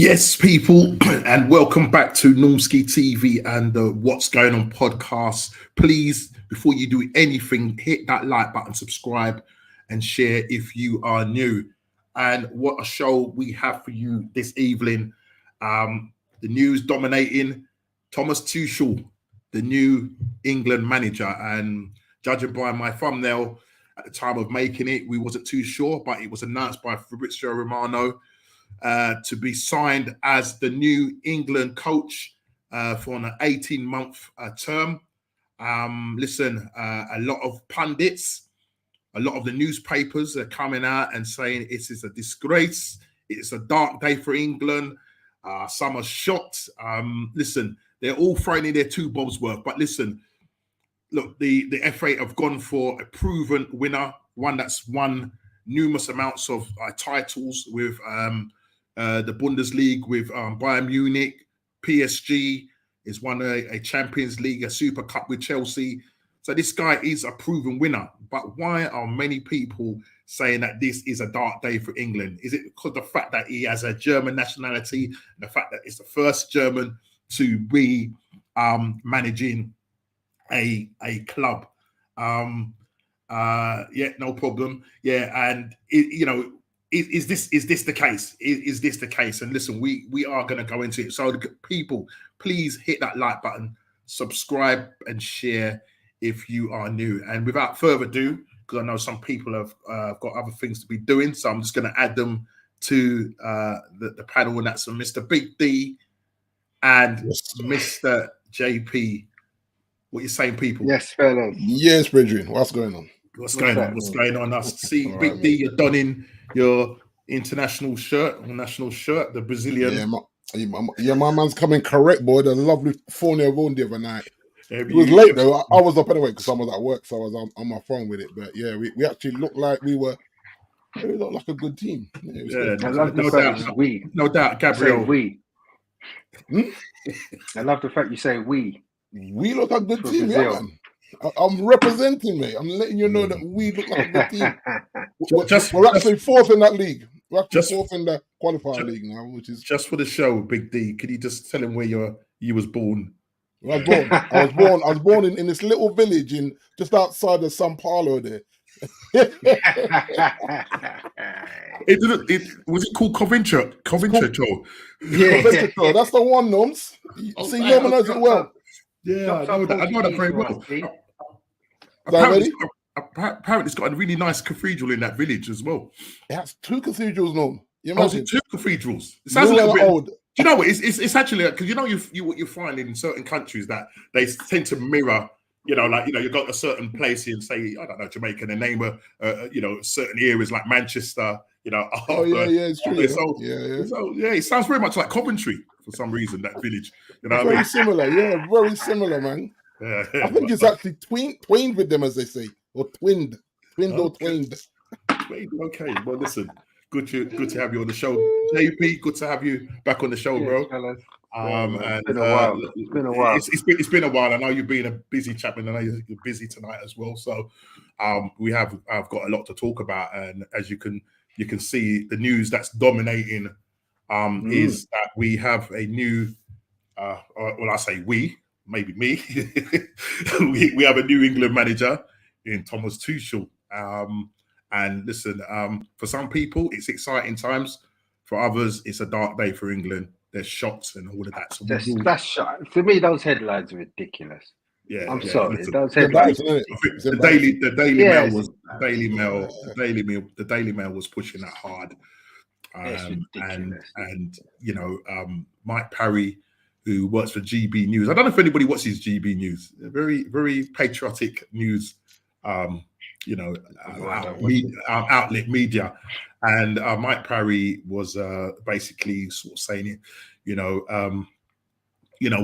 Yes, people, and welcome back to Normski TV and the What's Going On podcast. Please, before you do anything, hit that like button, subscribe, and share if you are new. And what a show we have for you this evening. The news dominating Thomas Tuchel, the new England manager. And judging by my thumbnail at the time of making it, we wasn't too sure, but it was announced by Fabrizio Romano to be signed as the new England coach for an 18-month term. A lot of pundits, a lot of the newspapers are coming out and saying it is a disgrace. It's a dark day for England. Some are shocked. They're all throwing in their two bobs worth. But listen, look, the FA have gone for a proven winner, one that's won numerous amounts of titles with the Bundesliga with Bayern Munich. PSG is won a Champions League, a Super Cup with Chelsea. So this guy is a proven winner. But why are many people saying that this is a dark day for England? Is it because of the fact that he has a German nationality and the fact that it's the first German to be managing a club? No problem. Yeah, and Is this the case? Is this the case? And listen, we are going to go into it. So people, please hit that like button, subscribe and share if you are new. And without further ado, because I know some people have got other things to be doing, so I'm just going to add them to the panel, and that's Mr. Big D and Mr. JP. What you saying, people? Yes, fellas. Yes, Bridget. What's going on? What's going on? I see Big D, you're donning your international shirt, national shirt, the Brazilian. My man's coming correct, boy. The lovely 4-0 won the other night. It was late though. I was up anyway because I was at work, so I was on my phone with it. But yeah, we actually looked like we looked like a good team. No doubt, Gabriel. We. I love the fact you say we. We look like a good team, yeah, man. I'm representing, mate. I'm letting you know that we look like a good team. We're actually fourth in that league. We're actually fourth in the qualifying league now, which is just for the show. Big D, could you just tell him where you was born? I was born in this little village in just outside of São Paulo there. Was it called Coventry? Yeah, that's the one, Norms. See, Norman knows it well. Yeah, I know that very well. Apparently, it's got a really nice cathedral in that village as well. It has 2 cathedrals, Norm. You imagine? 2 cathedrals. It sounds a little bit old. Do you know what? It's actually because what you find in certain countries that they tend to mirror. You've got a certain place in, say, I don't know, Jamaica, and they name certain areas like Manchester. It's true. So it sounds very much like Coventry for some reason. That village, very similar. Yeah, very similar, man. Yeah, I think it's actually twinned with them, as they say, or twinned or twinned. Okay, well, listen, good to have you on the show, JP. Good to have you back on the show, bro. It's been a while. It's been a while. I know you've been a busy chap, and I know you're busy tonight as well. So, I've got a lot to talk about, and as you can see, the news that's dominating is that we have a new. I say we. Maybe me. we have a new England manager in Thomas Tuchel. And listen, for some people, it's exciting times. For others, it's a dark day for England. There's shots and all of that. So that's for me. Those headlines are ridiculous. Yeah, I'm sorry. Listen, those headlines. The Daily Mail was pushing that hard. Mike Parry, who works for GB News. I don't know if anybody watches GB News. Very, very patriotic news, outlet media. And Mike Parry was basically sort of saying it,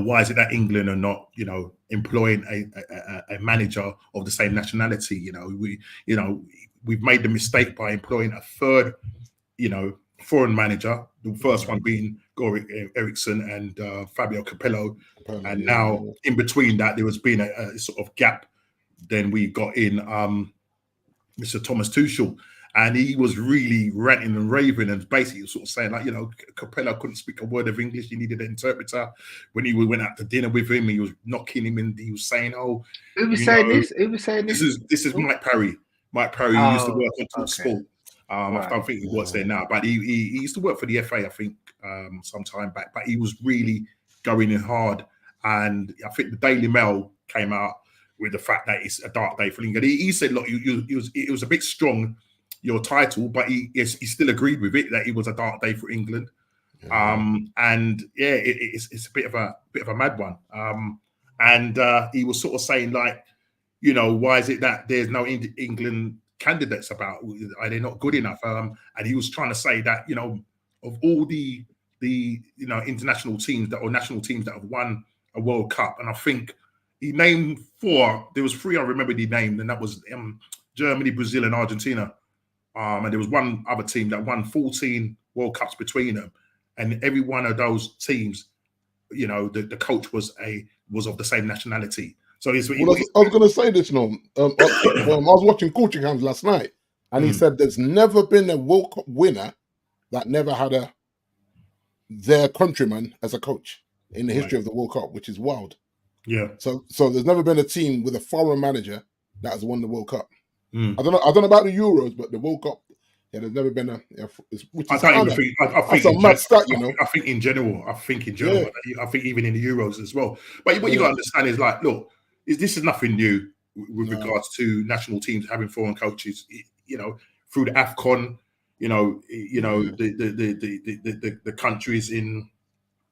why is it that England are not, employing a manager of the same nationality? We've made the mistake by employing a third, foreign manager. The first one being Gorik Eriksson and Fabio Capello, and now in between that there has been a sort of gap. Then we got in Mr. Thomas Tuchel, And he was really ranting and raving and basically sort of saying, like, Capello couldn't speak a word of English. He needed an interpreter. When he went out to dinner with him, he was knocking him in. He was saying, "Oh, who was saying this? Who was saying this? This is Mike Parry. Mike Parry used to work on Talk Sport. I don't think he works there now, but he used to work for the FA, I think, some time back. But he was really going in hard. And I think the Daily Mail came out with the fact that it's a dark day for England. He said, look, it was a bit strong, your title, but he still agreed with it, that it was a dark day for England. And yeah, it's a bit of a mad one. And he was sort of saying, like, why is it that there's no England candidates about? Are they not good enough? And he was trying to say that, of all the international teams or national teams that have won a World Cup, and I think he named 4. There was 3 I remember he named, and that was Germany, Brazil, and Argentina. And there was one other team that won 14 World Cups between them, and every one of those teams, the coach was of the same nationality. So I was going to say this, I was watching Coaching Hands last night, and he said there's never been a World Cup winner that never had their countryman as a coach in the history of the World Cup, which is wild. Yeah. So there's never been a team with a foreign manager that has won the World Cup. I don't know about the Euros, but the World Cup, there's never been I think a mad stat, I think in general, I think even in the Euros as well. But what you got to understand is, like, look, this is nothing new with regards to national teams having foreign coaches. Through the AFCON, the countries in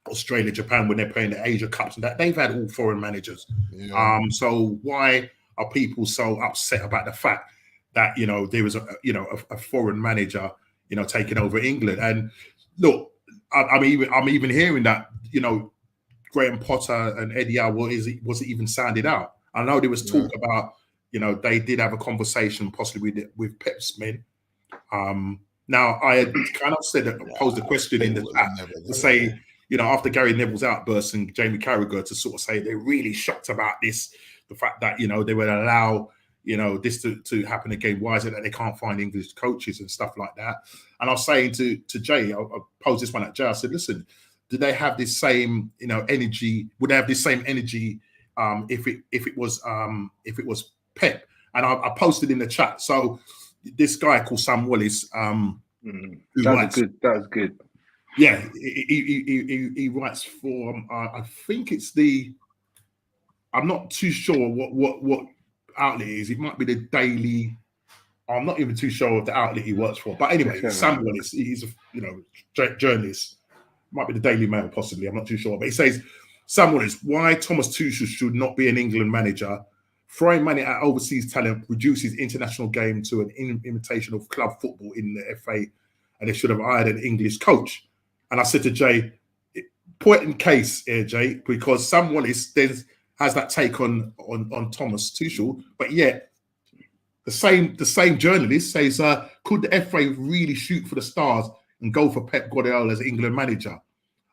Australia, Japan, when they're playing the Asia Cups and that, they've had all foreign managers. So why are people so upset about the fact that there was a foreign manager taking over England? And look, I'm even hearing that Graham Potter and Eddie Howe wasn't even sounded out. I know there was talk about they did have a conversation possibly with Pep's men. Now I had kind of posed a question in the chat to say, after Gary Neville's outburst and Jamie Carragher, to sort of say they're really shocked about this, the fact that they would allow this to happen again. Why is it that they can't find English coaches and stuff like that? And I was saying to Jay, I posed this one at Jay. I said, listen, do they have this same energy? Would they have this same energy if it was Pep? And I posted in the chat. So this guy called Sam Wallace, that was good. Yeah, he writes for I think it's I'm not too sure what outlet it is. It might be the Daily. I'm not even too sure of the outlet he works for. But anyway, Sam Wallace, he's a journalist. Might be the Daily Mail, possibly. I'm not too sure. But he says, Sam Wallace, why Thomas Tuchel should not be an England manager. Throwing money at overseas talent reduces international game to an imitation of club football in the FA, and they should have hired an English coach. And I said to Jay, point in case here, Jay, because Sam Wallace then has that take on Thomas Tuchel, but yet the same journalist says, could the FA really shoot for the stars and go for Pep Guardiola as England manager?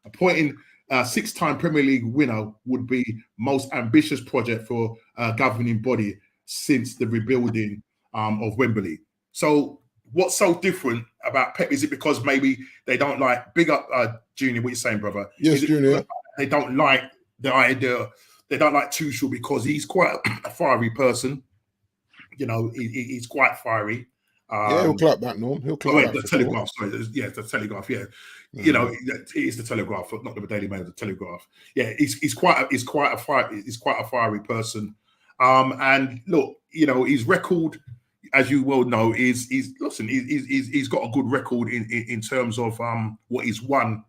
Appointing a 6-time Premier League winner would be most ambitious project for a governing body since the rebuilding of Wembley. So what's so different about Pep? Is it because maybe they don't like, big up Junior, what you saying, brother? Yes, Junior. They don't like the idea, they don't like Tuchel because he's quite a fiery person. He's quite fiery. He'll clap back, Norm. He'll clap back. The Telegraph, sorry. The Telegraph, yeah. It is the Telegraph, not the Daily Mail, the Telegraph. Yeah, he's quite a fiery person. And look, his record, as you well know, he's got a good record in terms of what he's won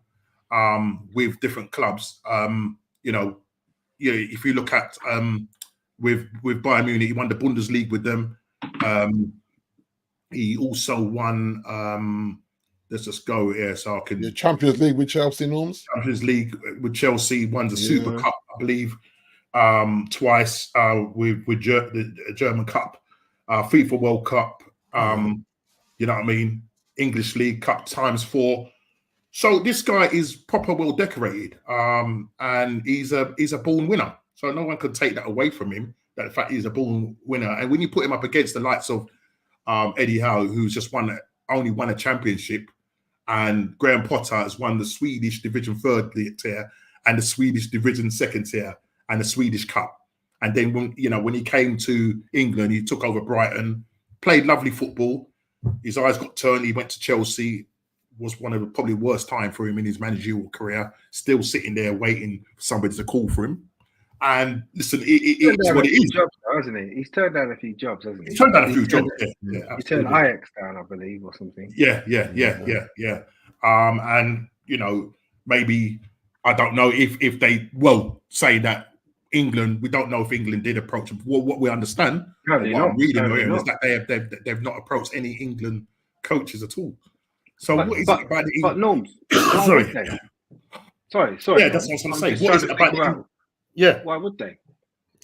with different clubs. If you look at with Bayern Munich, he won the Bundesliga with them. He also won. Let's just go here so I can. The Champions League with Chelsea, Norms. Champions League with Chelsea, won the Super Cup, I believe, twice with the German Cup, FIFA World Cup. You know what I mean? English League Cup ×4. So this guy is proper well decorated, and he's a born winner. So no one could take that away from him. That the fact he's a born winner, and when you put him up against the likes of Eddie Howe, who's just only won a championship, and Graham Potter has won the Swedish Division 3rd tier and the Swedish Division 2nd tier and the Swedish Cup. And then when he came to England, he took over Brighton, played lovely football. His eyes got turned. He went to Chelsea. Was one of the probably worst time for him in his managerial career. Still sitting there waiting for somebody to call for him. And listen, it's what it is. Jobs, hasn't he? He's turned down a few jobs, hasn't he? He's turned down a few jobs. Yeah, he turned Ajax down, I believe, or something. Yeah. And maybe I don't know if they say that England. We don't know if England did approach him. What we understand, what I'm reading is that they've not approached any England coaches at all. So what is it about the But Norms, sorry. Sorry. Yeah, that's what I was going to say. What is it about why would they?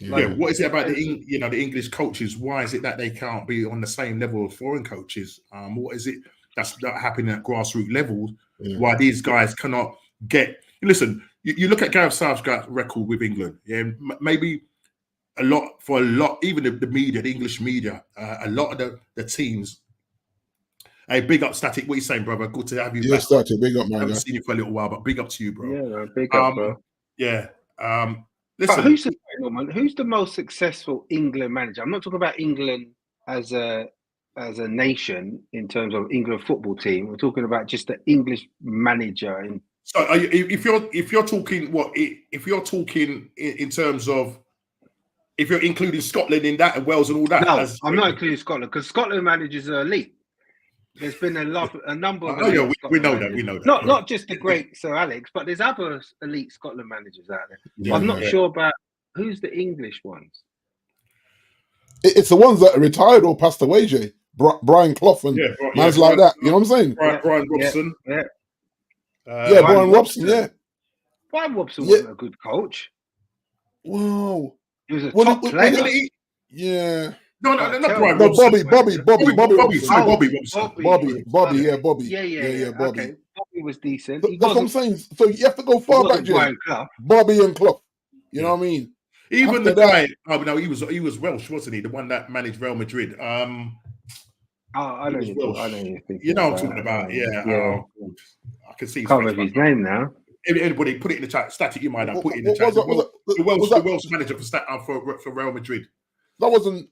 What is it about the English coaches? Why is it that they can't be on the same level as foreign coaches? What is it that's not happening at grassroots levels? Why these guys cannot get? Listen, you look at Gareth Southgate's record with England. Yeah, maybe a lot, even the media, the English media, a lot of the teams. Hey, big up, Static. What are you saying, brother? Good to have you back. Static, big up, man. I haven't seen you for a little while, but big up to you, bro. Yeah, big up, bro. Yeah. Listen, but who's the most successful England manager? I'm not talking about England as a nation in terms of England football team. We're talking about just the English manager. So, if you're talking in terms of if you're including Scotland in that and Wales and all that. No, I'm not including Scotland because Scotland managers are elite. There's been a number of. We know that. Not just the great Sir Alex, but there's other elite Scotland managers out there. Yeah, I'm not sure about who's the English ones. It's the ones that are retired or passed away, Jay. Brian Clough and man's like that. You know what I'm saying? Brian Robson. Brian Robson. Yeah. Brian Robson wasn't a good coach. Wow. He was a top player. Yeah. No, not Brian Robson. Bobby. Bobby. Yeah, Bobby. Yeah. Bobby. Okay. Bobby was decent. That's what I'm saying. So you have to go far back, Jay. Bobby and Clough. You know what I mean? Even after the guy. He was Welsh, wasn't he? The one that managed Real Madrid. I know you think. You know what I'm talking about. Yeah. I can see. Can't remember his name now. Anybody put it in the chat. Static, you might have put it in the chat. The Welsh manager for Real Madrid. That wasn't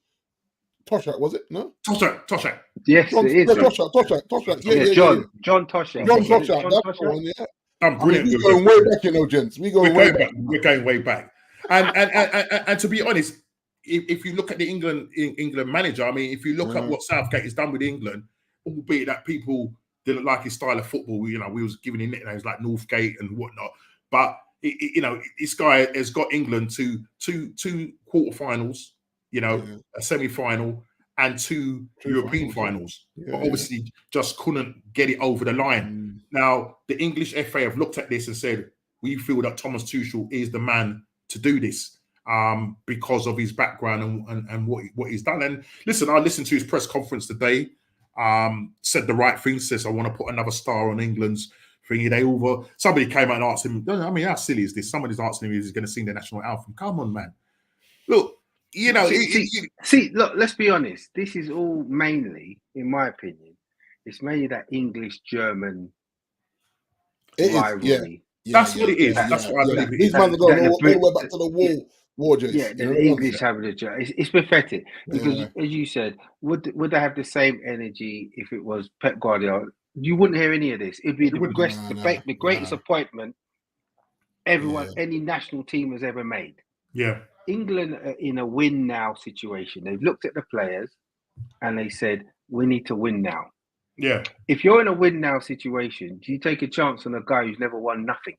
Toshak, was it? No? Toshak. Yes, it is. Toshak. Yeah. John Toshak. John Toshak. That's the one, yeah. I'm brilliant. We're going way back, gents. We're going way back. And to be honest, if you look at the England manager, I mean, if you look at what Southgate has done with England, albeit that people didn't like his style of football, we was giving him nicknames like Northgate and whatnot, but this guy has got England to two quarterfinals, a semi-final and two European finals, but obviously just couldn't get it over the line. Now, the English FA have looked at this and said, we feel that Thomas Tuchel is the man to do this because of his background and what he's done. And listen, I listened to his press conference today, said the right thing, says, I want to put another star on England's thingy. Somebody came out and asked him, I mean, how silly is this? Somebody's asking him if he's going to sing the national anthem. Come on, man. Look, look, let's be honest. This is all mainly, in my opinion, it's mainly that English-German rivalry. That's what it is. That's what I believe. These men are going all the way back to the war, Jason. Yeah, the English have the it's pathetic because, as you said, would they have the same energy if it was Pep Guardiola? You wouldn't hear any of this. It'd be the greatest appointment any national team has ever made. Yeah. England are in a win now situation. They've looked at the players and they said, we need to win now. Yeah. If you're in a win now situation, do you take a chance on a guy who's never won nothing?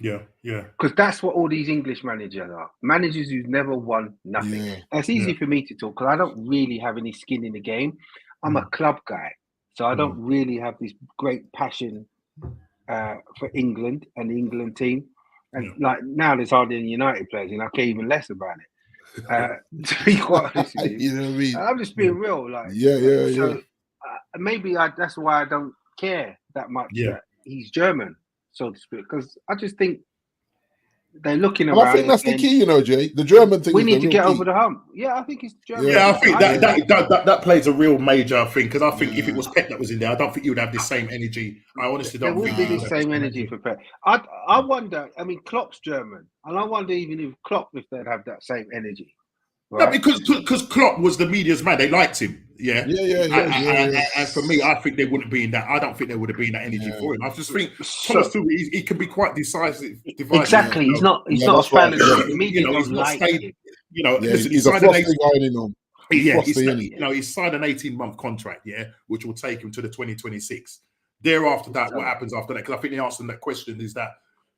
Yeah. Because that's what all these English managers are. Managers who've never won nothing. Yeah. It's easy for me to talk because I don't really have any skin in the game. I'm a club guy. So I don't really have this great passion for England and the England team. And like now there's hardly any United players and I care even less about it. To be quite honest with you. You know what I mean? I'm just being real. So maybe that's why I don't care that much that he's German, so to speak. Because I just think they're looking And around. I think that's the key, you know, Jay. The German thing. We is need the to real get key. over the hump. Yeah, I think it's German. Yeah, I think that plays a real major thing, because I think if it was Pep that was in there, I don't think you would have the same energy. I honestly don't think there wouldn't be the same energy for Pep. I wonder. I mean, Klopp's German, and I wonder even if Klopp, if they'd have that same energy. Right? No, because Klopp was the media's man. They liked him. Yeah. And for me, I think they wouldn't be in that. I don't think there would have been that energy for him. I just think Thomas Tuchel, he can be quite decisive. Exactly. He's not a fan of the media. He's not stayed. Listen, he's a frosty guy in he's signed an 18-month contract, which will take him to the 2026. Thereafter that, what happens after that? Because I think the answer to that question is that,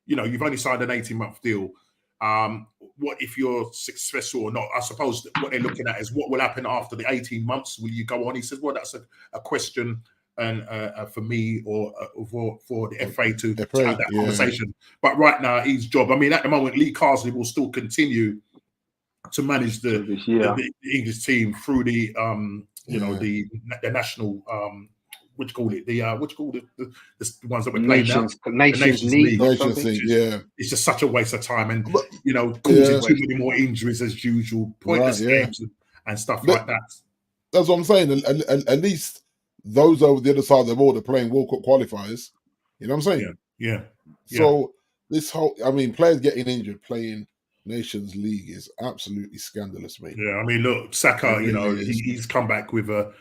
you've only signed an 18-month deal. What if you're successful or not? I suppose what they're looking at is what will happen after the 18 months. Will you go on? He says, well, that's a question and for me or for the FA to have that conversation. But right now, his job, I mean, at the moment, Lee Carsley will still continue to manage the English team through the national what do you call it? The ones that we're playing now. Nations League. It's just such a waste of time, and causing too many more injuries as usual, pointless games and stuff like that. That's what I'm saying. At least those over the other side of the border playing World Cup qualifiers. You know what I'm saying? Yeah. So this whole, I mean, players getting injured playing Nations League is absolutely scandalous, mate. Yeah, I mean, look, Saka, he's come back with a.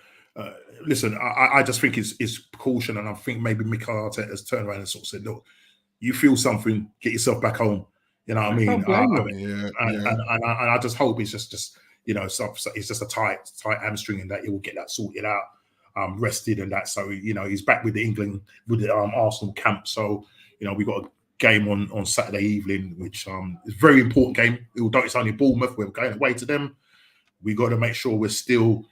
Listen, I just think it's caution, and I think maybe Mikel Arteta has turned around and sort of said, "Look, you feel something, get yourself back home." You know what I mean? And I just hope it's just it's just a tight hamstring, and that he will get that sorted out, rested, and that. So he's back with the England with the Arsenal camp. So we got a game on Saturday evening, which is a very important game. Although it's only Bournemouth, we're going away to them. We got to make sure we're still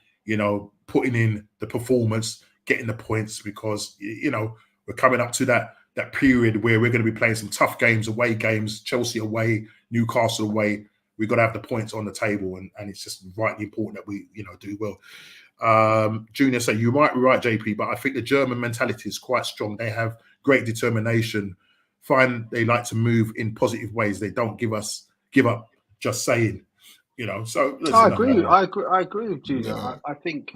putting in the performance, getting the points, because we're coming up to that period where we're going to be playing some tough games, away games, Chelsea away, Newcastle away. We've got to have the points on the table, and it's just rightly important that we do well. Junior say you might be right, JP, but I think the German mentality is quite strong. They have great determination. They like to move in positive ways. They don't give up just saying. So listen, I agree with Junior. I think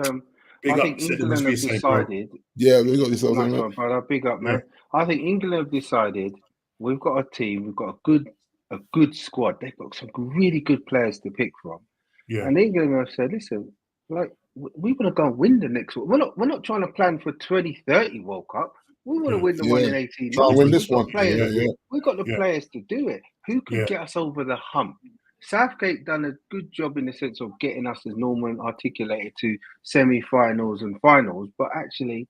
England have decided. We got this. Big up, man. I think England have decided we've got a team, we've got a good squad. They've got some really good players to pick from. Yeah. And England have said, listen, like we want to go and win the next one. We're not trying to plan for 2030 World Cup. We want to win the one in 18 months. Win this one. We've got the players to do it. Who can get us over the hump? Southgate done a good job in the sense of getting us, as Norman articulated, to semi-finals and finals, but actually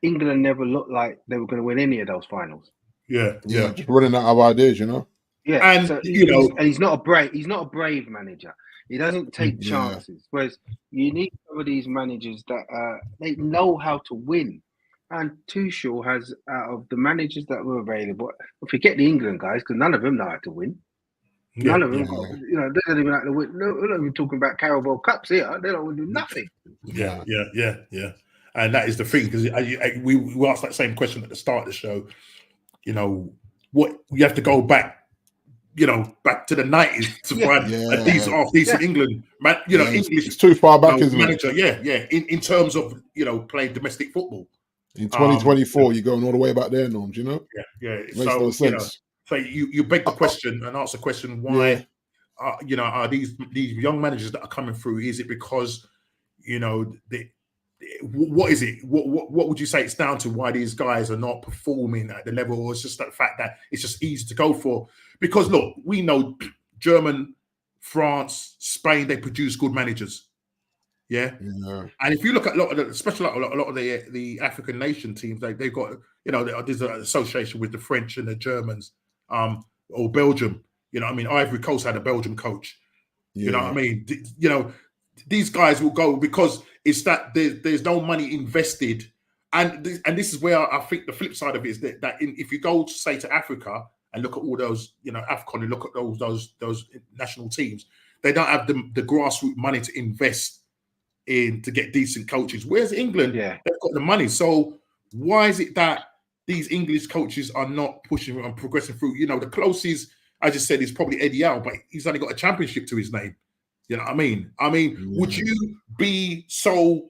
England never looked like they were going to win any of those finals. Just running out of ideas, Yeah, and so he's not a brave manager. He doesn't take chances. Whereas you need some of these managers that they know how to win. And Tuchel has, out of the managers that were available, forget the England guys, because none of them know how to win. None of them, they don't even like to win. No, we're not even talking about Carabao Cups here. They don't want to do nothing. Yeah. And that is the thing, because we asked that same question at the start of the show. What you have to go back, back to the 90s to find a decent England, English. It's too far back, isn't manager, it? In terms of playing domestic football. In 2024, you're going all the way back there, Norms. Yeah. Makes no sense. So you beg the question and ask the question: why, are these young managers that are coming through? Is it because, what is it? What would you say it's down to? Why these guys are not performing at the level, or it's just the fact that it's just easy to go for? Because look, we know German, France, Spain, they produce good managers. Yeah. And if you look at a lot of the African nation teams, they've got there's an association with the French and the Germans. Or Belgium, Ivory Coast had a Belgium coach. You know what I mean? These guys will go because it's that there's no money invested, and this is where I think the flip side of it is that if you go say to Africa and look at all those AFCON and look at those national teams, they don't have the grassroots money to invest in to get decent coaches. Where's England? They've got the money. So why is it that these English coaches are not pushing and progressing through? The closest I just said, is probably Eddie Howe, but he's only got a championship to his name. You know what I mean? Would you be so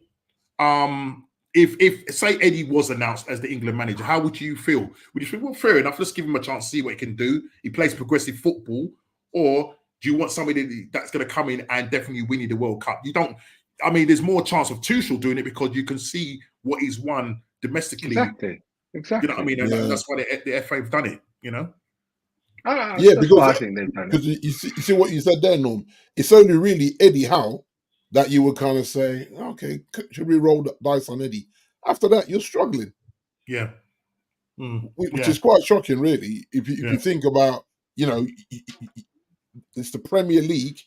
if say Eddie was announced as the England manager, how would you feel? Would you think, well, fair enough, let's give him a chance to see what he can do. He plays progressive football, or do you want somebody that's going to come in and definitely win you the World Cup? You don't. I mean, there's more chance of Tuchel doing it because you can see what he's won domestically. Exactly. You know what I mean? And that's why the FA have done it. You know. Because I think they've done it. You see what you said there, Norm. It's only really Eddie Howe that you would kind of say, okay, should we roll the dice on Eddie? After that, you're struggling. Yeah. Which is quite shocking, really. If you think about, it's the Premier League,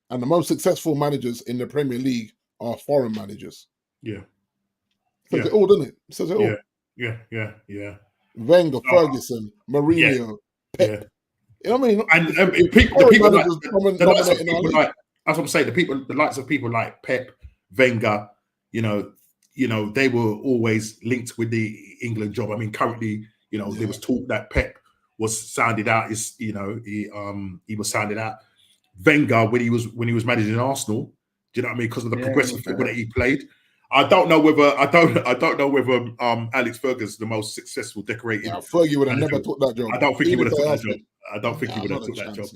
and the most successful managers in the Premier League are foreign managers. Yeah. Says it all, doesn't it? Says it all. Yeah. Wenger, Ferguson, Mourinho, Pep. You know what I mean? And the people like, that's what I'm saying. The likes of people like Pep, Wenger, they were always linked with the England job. I mean, currently, there was talk that Pep was sounded out. He was sounded out. Wenger when he was managing Arsenal. Do you know what I mean? Because of the progressive football that he played. I don't know whether Alex Ferguson's the most successful decorated. Yeah, Fergie would have never took that job. I don't think he would have took that job. I don't think he would have took that job.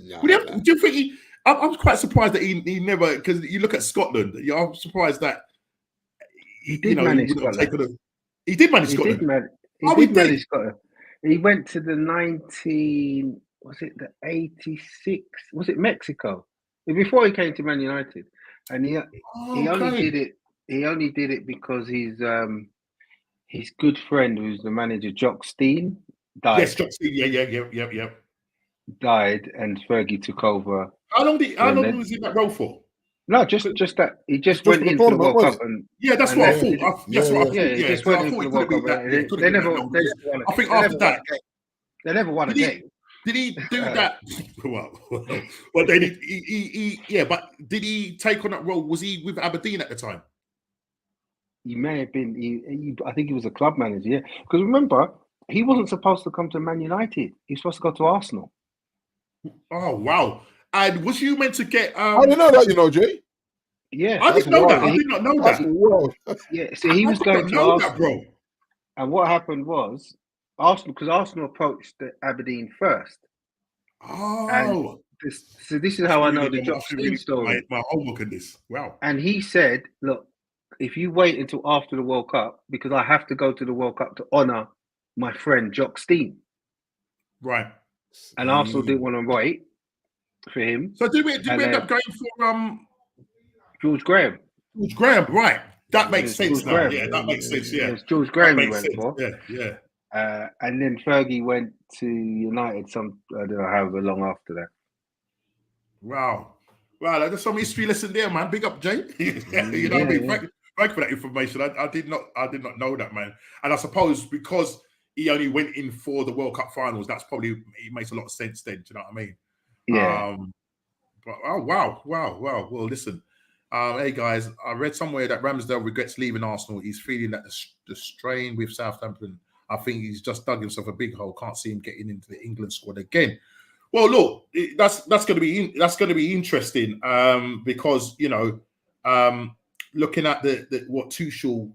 Do you think I'm quite surprised that he never, because you look at Scotland, I'm surprised that he did manage Scotland. He did manage Scotland. He did manage Scotland. He went to the 86? Was it Mexico? Before he came to Man United, and he only did it because his good friend, who's the manager, Jock Stein, died. Yes, Jock Stein. Yeah. Died, and Fergie took over. How long was he in that role for? No, just that he just went into the World Cup, and that's what I thought. He just went into the World Cup. They never. I think after that, they never won a game. Did he do that? Well, then but did he take on that role? Was he with Aberdeen at the time? He may have been. I think he was a club manager. Yeah, because remember, he wasn't supposed to come to Man United. He was supposed to go to Arsenal. Oh wow! And was you meant to get? I didn't know that, Jay. Yeah, I didn't know that. I did not know that. Yeah, so he was going to Arsenal, bro. And what happened was Arsenal, because Arsenal approached Aberdeen first. Oh, and this is how I know the Jock Stein story. My homework in this. Wow. And he said, "Look, if you wait until after the World Cup, because I have to go to the World Cup to honour my friend Jock Stein." Right. And Arsenal didn't want to wait for him. So did we end up going for George Graham? George Graham, right? That makes sense now. Graham. Yeah, that makes sense. Yeah, it's George Graham he went for. Yeah. And then Fergie went to United. I don't know however long after that. Wow, there's some history lesson there, man. Big up, Jay. What I mean? Thank you for that information. I did not know that, man. And I suppose because he only went in for the World Cup finals, it makes a lot of sense then. Do you know what I mean? Yeah. But wow. Well, listen. Hey guys, I read somewhere that Ramsdale regrets leaving Arsenal. He's feeling that the strain with Southampton. I think he's just dug himself a big hole. Can't see him getting into the England squad again. Well, look, that's going to be interesting because looking at the what Tuchel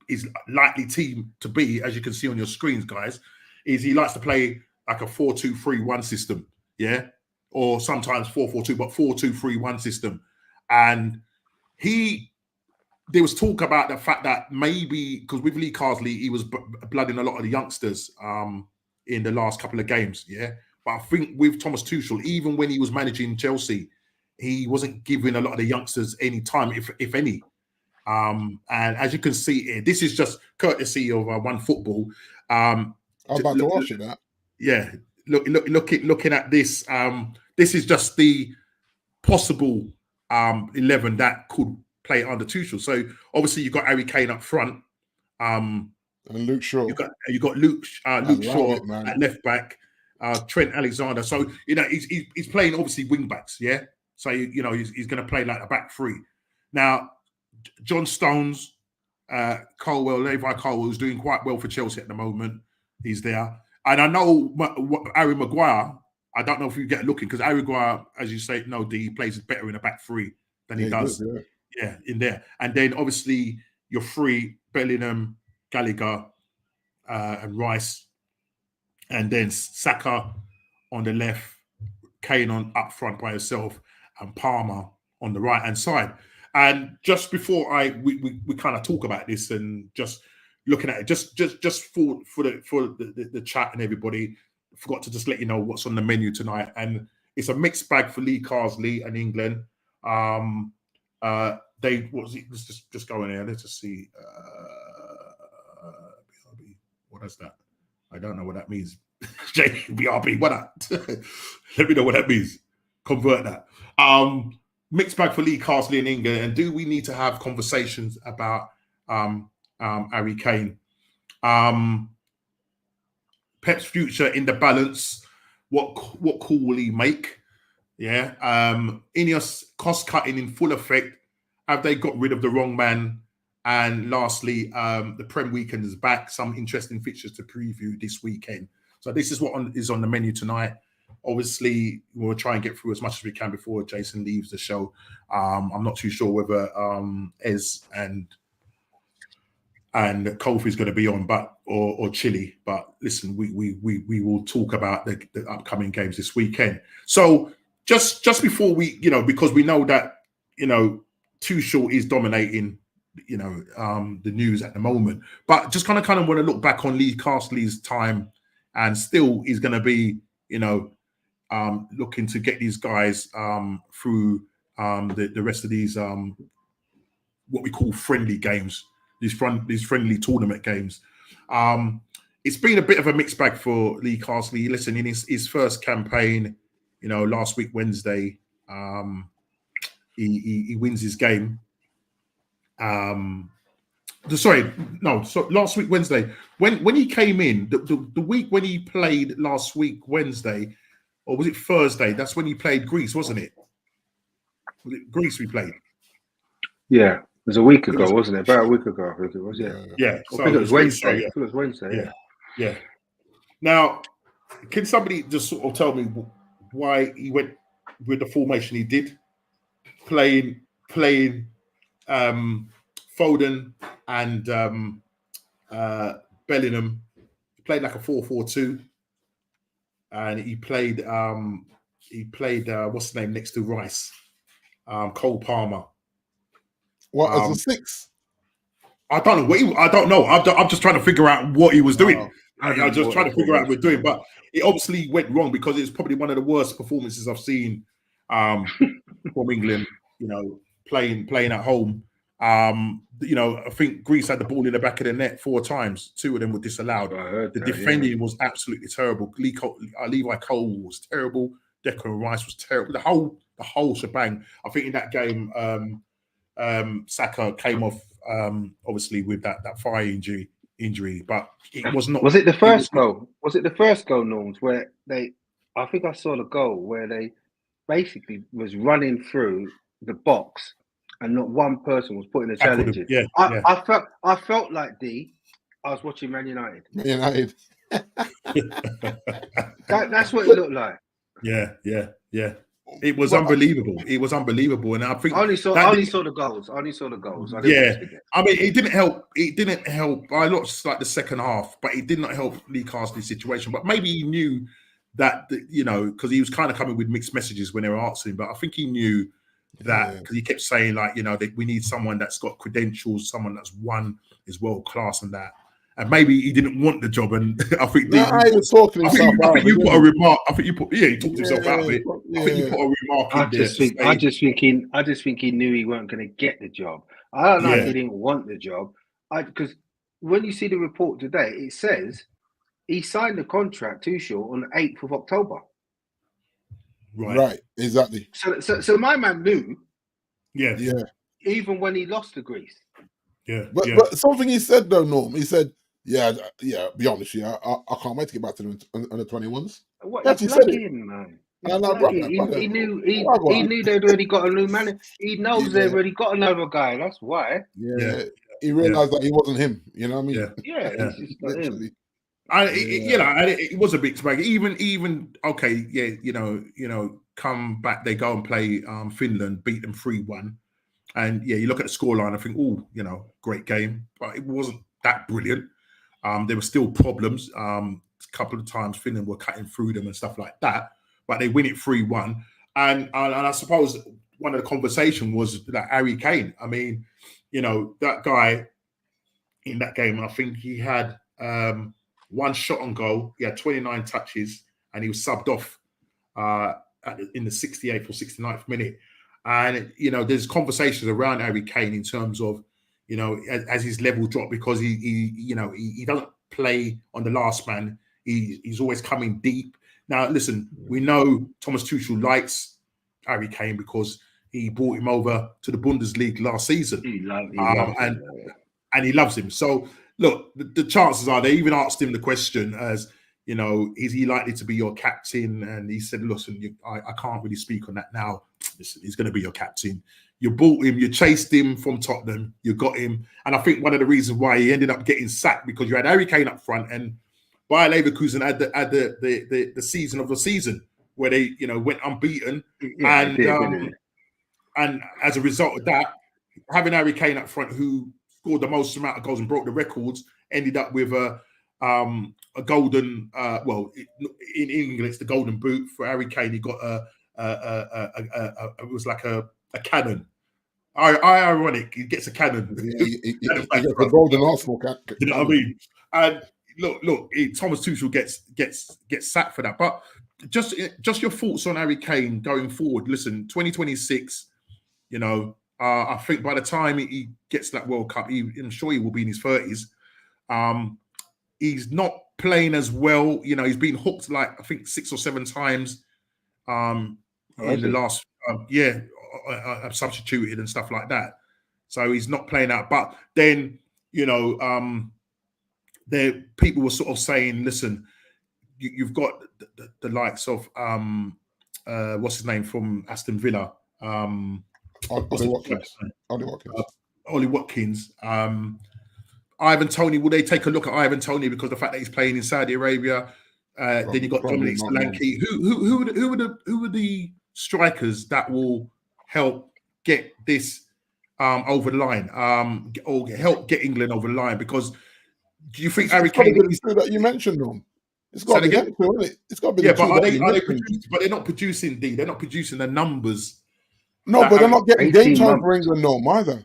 is likely team to be, as you can see on your screens, guys, is he likes to play like a 4-2-3-1 system, yeah, or sometimes 4-4-2, but 4-2-3-1 system, and there was talk about the fact that maybe because with Lee Carsley, he was blooding a lot of the youngsters in the last couple of games, yeah. But I think with Thomas Tuchel, even when he was managing Chelsea, he wasn't giving a lot of the youngsters any time, if any. And as you can see here, this is just courtesy of One Football. I'm about to ask you that. Yeah, looking at this, this is just the possible 11 that could play under Tuchel. So obviously you've got Harry Kane up front, and Luke Shaw. You got Luke Shaw at left back, Trent Alexander. So he's playing obviously wing backs, yeah. So he's going to play like a back three. Now John Stones, Levi Colwell, who's doing quite well for Chelsea at the moment. He's there, and I know Harry Maguire I don't know if you get looking because Arigua, as you say, no, he plays better in a back three than he does. Yeah, in there. And then obviously your three, Bellingham, Gallagher, and Rice, and then Saka on the left, Kane on up front by himself, and Palmer on the right hand side. And just before we kind of talk about this and just looking at it, just for the chat and everybody, forgot to just let you know what's on the menu tonight. And it's a mixed bag for Lee Carsley and England. They let's just go in there. Let's just see. What is that? I don't know what that means. BRB, what that? Let me know what that means. Convert that. Mixed bag for Lee Carsley in England. And do we need to have conversations about Harry Kane? Pep's future in the balance. What call will he make? Yeah. INEOS cost cutting in full effect. Have they got rid of the wrong man? And lastly, the Prem weekend is back. Some interesting fixtures to preview this weekend. So this is what is on the menu tonight. Obviously, we'll try and get through as much as we can before Jason leaves the show. I'm not too sure whether Ez and Kofi is going to be on, or Chile. But listen, we will talk about the upcoming games this weekend. So just before we, because we know that Tuchel is dominating, the news at the moment. But just kind of want to look back on Lee Carsley's time, and still is going to be, looking to get these guys through the rest of these what we call friendly games, these friendly tournament games. It's been a bit of a mixed bag for Lee Carsley. Listen, in his first campaign, last week Wednesday, he wins his game. Last week Wednesday, when he came in, the week when he played last week Wednesday, or was it Thursday? That's when he played Greece, wasn't it? Was it Greece we played? Yeah, it was a week ago, wasn't it? About a week ago, I think it was. Yeah. I think it was Wednesday. I think it was Wednesday. Yeah. Now, can somebody just sort of tell me why he went with the formation he did, playing Foden and Bellingham? He played like a 4-4-2, and he played what's the name next to Rice, Cole Palmer. What, as a six? I don't know. I don't know. I'm just trying to figure out what he was doing. I'm just trying to figure out what he was doing, but it obviously went wrong because it's probably one of the worst performances I've seen from England. Playing at home. I think Greece had the ball in the back of the net 4 times. 2 of them were disallowed. The defending was absolutely terrible. Levi Cole was terrible. Declan Rice was terrible. The whole shebang. I think in that game, Saka came off obviously with that thigh injury, but it was not. Was it the first goal? Was it the first goal, Norms, where I think I saw the goal where they basically was running through the box and not one person was putting a challenge in. I felt like I was watching Man United. That's what it looked like. Yeah. It was unbelievable. It was unbelievable, and I think I only saw the goals. I mean, it didn't help. It didn't help. I watched like the second half, but it did not help Lee Carsley's situation. But maybe he knew that, because he was kind of coming with mixed messages when they were asking him. But I think he knew that because he kept saying that we need someone that's got credentials, someone that's won, is world class, and that. And maybe he didn't want the job, and I think he was talking himself out. I think you put a remark. I think you put he talked himself out of it. I think you put a remark in there. I just think he knew he weren't going to get the job. I don't know if he didn't want the job. Because when you see the report today, it says he signed the contract Tuchel on the 8th of October. Right, exactly. So my man knew. Yeah. Even when he lost to Greece. Yeah. But something he said though, Norm. He said, "Yeah. Be honest, I can't wait to get back to the under 21s." What? That's he said him, man. He knew they'd already got a new manager. He knows they've already got another guy. That's why. Yeah. He realized that he wasn't him. You know what I mean? Yeah. It's just not him. It was a big smack. Even okay, yeah, come back. They go and play Finland, beat them 3-1, and yeah, you look at the scoreline. I think, great game, but it wasn't that brilliant. There were still problems. A couple of times Finland were cutting through them and stuff like that, but they win it 3-1. And I suppose one of the conversation was that Harry Kane. I mean, that guy in that game, I think he had one shot on goal. He had 29 touches, and he was subbed off in the 68th or 69th minute. And there's conversations around Harry Kane in terms of as his level dropped, because he doesn't play on the last man. He's always coming deep. Now, listen, we know Thomas Tuchel likes Harry Kane because he brought him over to the Bundesliga last season. And he loves him. So, look, the chances are, they even asked him the question as, is he likely to be your captain? And he said, listen, I can't really speak on that now. Listen, he's going to be your captain. You bought him, you chased him from Tottenham, you got him. And I think one of the reasons why he ended up getting sacked, because you had Harry Kane up front, and Bayer Leverkusen had the season of the season where they, went unbeaten. And as a result of that, having Harry Kane up front, who scored the most amount of goals and broke the records, ended up with a golden, in England it's the golden boot for Harry Kane. He got it was like a cannon. Ironic, he gets a cannon. He gets a golden Arsenal cannon. You know what I mean? And look, Thomas Tuchel gets sacked for that. But just your thoughts on Harry Kane going forward. Listen, 2026, I think by the time he gets that World Cup, I'm sure he will be in his 30s. He's not playing as well. He's been hooked like, I think, 6 or 7 times in the last I've substituted and stuff like that. So he's not playing out. But then, there people were sort of saying, listen, you've got the likes of what's his name from Aston Villa? Ollie Watkins. Ivan Toney, will they take a look at Ivan Toney because the fact that he's playing in Saudi Arabia? Then you got Dominic Solanke. Who are the strikers that will help get this over the line, or help get England over the line? Because do you think Harry Kane is that you mentioned them? It's got to be them two, isn't it? It's got to be the two. But are they producing? But they're not producing. They're not producing the numbers. No, but they're not getting game time for England, no, either.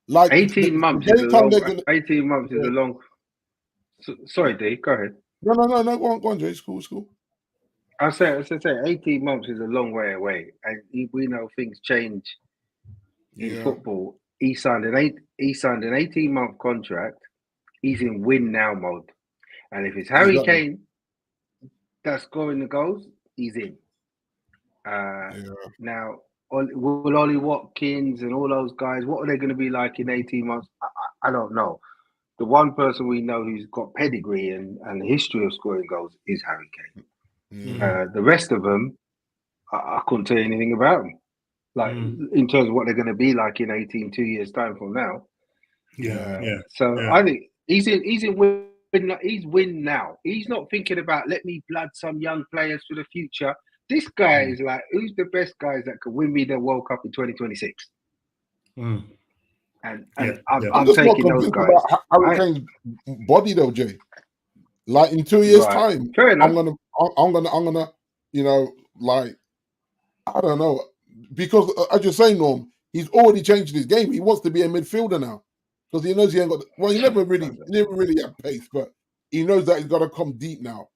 Like 18 months is a long. 18 months is a long. Sorry, D. Go ahead. No. Go on, Jay. It's cool. I say, 18 months is a long way away, and we know things change in football. He signed an 18-month contract. He's in win now mode, and if it's Harry Kane that's scoring the goals, he's in. Now, will Ollie Watkins and all those guys, what are they going to be like in 18 months? I don't know. The one person we know who's got pedigree and a history of scoring goals is Harry Kane. The rest of them, I couldn't tell you anything about them. Like in terms of what they're going to be like in 2 years' time from now. I think he's win. He's win now. He's not thinking about let me blood some young players for the future. This guy is like, who's the best guys that could win me the World Cup in 2026? And I'm taking those guys. Harry Kane's body though, Jay. Like in 2 years' time, I'm gonna, like, I don't know, because as you're saying, Norm, he's already changed his game. He wants to be a midfielder now because he knows he ain't got. Well, he never really had pace, but he knows that he's got to come deep now.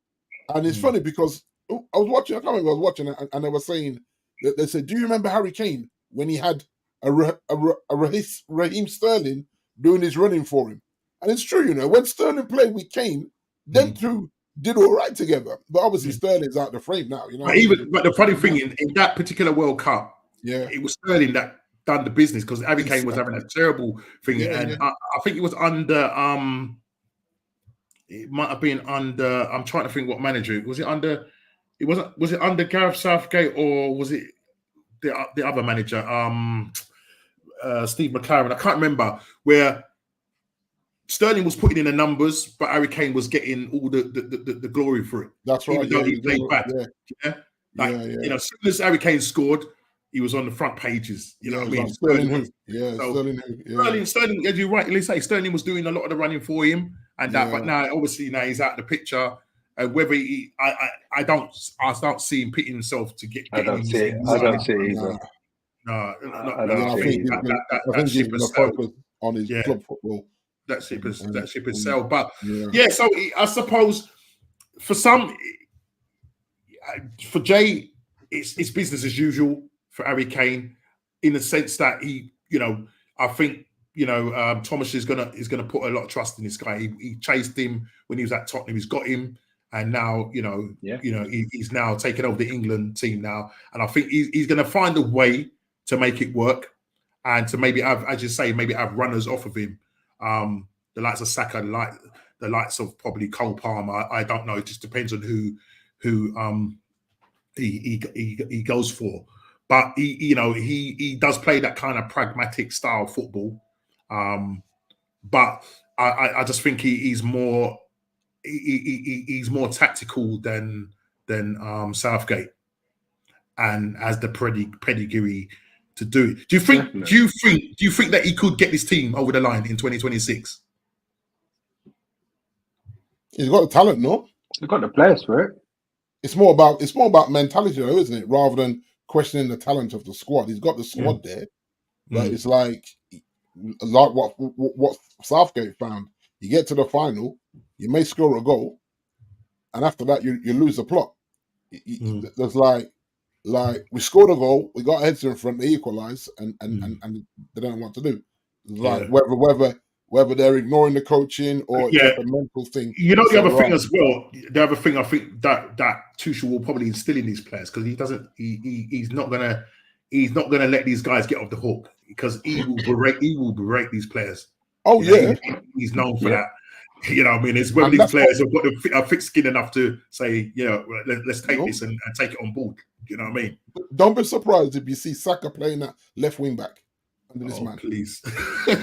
And it's funny because I was watching. I can't remember. I was watching it, and they were saying that they said, "Do you remember Harry Kane when he had a Raheem Sterling doing his running for him?" And it's true, when Sterling played with Kane, them two did all right together. But obviously Sterling's out the frame now, But the funny thing in that particular World Cup, it was Sterling that done the business because Harry Kane was having a terrible thing, I think it was under. It might have been under. I'm trying to think what manager was it under. It wasn't. Was it under Gareth Southgate or was it the other manager? Steve McLaren. I can't remember where Sterling was putting in the numbers, but Harry Kane was getting all the glory for it. That's right. Even though he played bad. As soon as Harry Kane scored, he was on the front pages. You know what I mean? Sterling, Sterling, as you rightly say, Sterling was doing a lot of the running for him, and that. But now, obviously, now he's out of the picture. Whether I don't see him pitting himself to get. I don't see it either. I think he's going to focus on his club football. That ship is sailed. But so I suppose for some, for Jay, it's business as usual for Harry Kane, in the sense that he, I think, Thomas is gonna put a lot of trust in this guy. He chased him when he was at Tottenham. He's got him, and now he's now taken over the England team now, and I think he's going to find a way to make it work, and to maybe have, as you say, maybe have runners off of him. The likes of Saka, the likes of probably Cole Palmer. I don't know. It just depends on who he goes for. But he does play that kind of pragmatic style football. But I just think he's more tactical than Southgate, and has the pedigree to do it. Do you think that he could get this team over the line in 2026? He's got the talent, no? He's got the players for it. It's more about mentality, though, isn't it? Rather than questioning the talent of the squad. He's got the squad there, but it's like what Southgate found. You get to the final, you may score a goal, and after that you lose the plot. There's like we scored a goal, we got our heads in front, they equalised, and they don't know what to do. Like whether they're ignoring the coaching or it's just a mental thing. The other thing as well. The other thing I think that Tuchel will probably instill in these players, because he's not gonna let these guys get off the hook, because he will berate these players. Oh he's known for that. You know what I mean? It's whether these players have got a thick skin enough to say, let's take this and take it on board. You know what I mean? Don't be surprised if you see Saka playing that left wing back under this man. Please.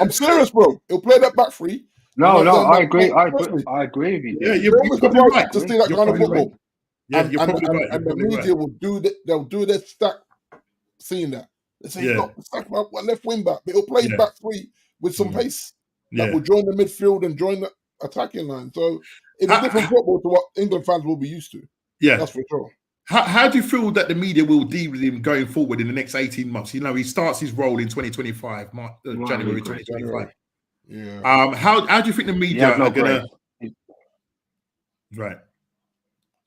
I'm serious, bro. He'll play that back three. No, I agree. I agree with you. Yeah, you're probably right to see that kind of football. Right. Yeah, you're probably right. And the media will do that. They'll do their stack seeing that. They say he's not Saka left wing back, but he'll play back three with some pace that will join the midfield and join the attacking line. So it's a different football to what England fans will be used to. Yeah, that's for sure. How do you feel that the media will deal with him going forward in the next 18 months? He starts his role in 2025, January 2025. Yeah. How do you think the media are going to? Right.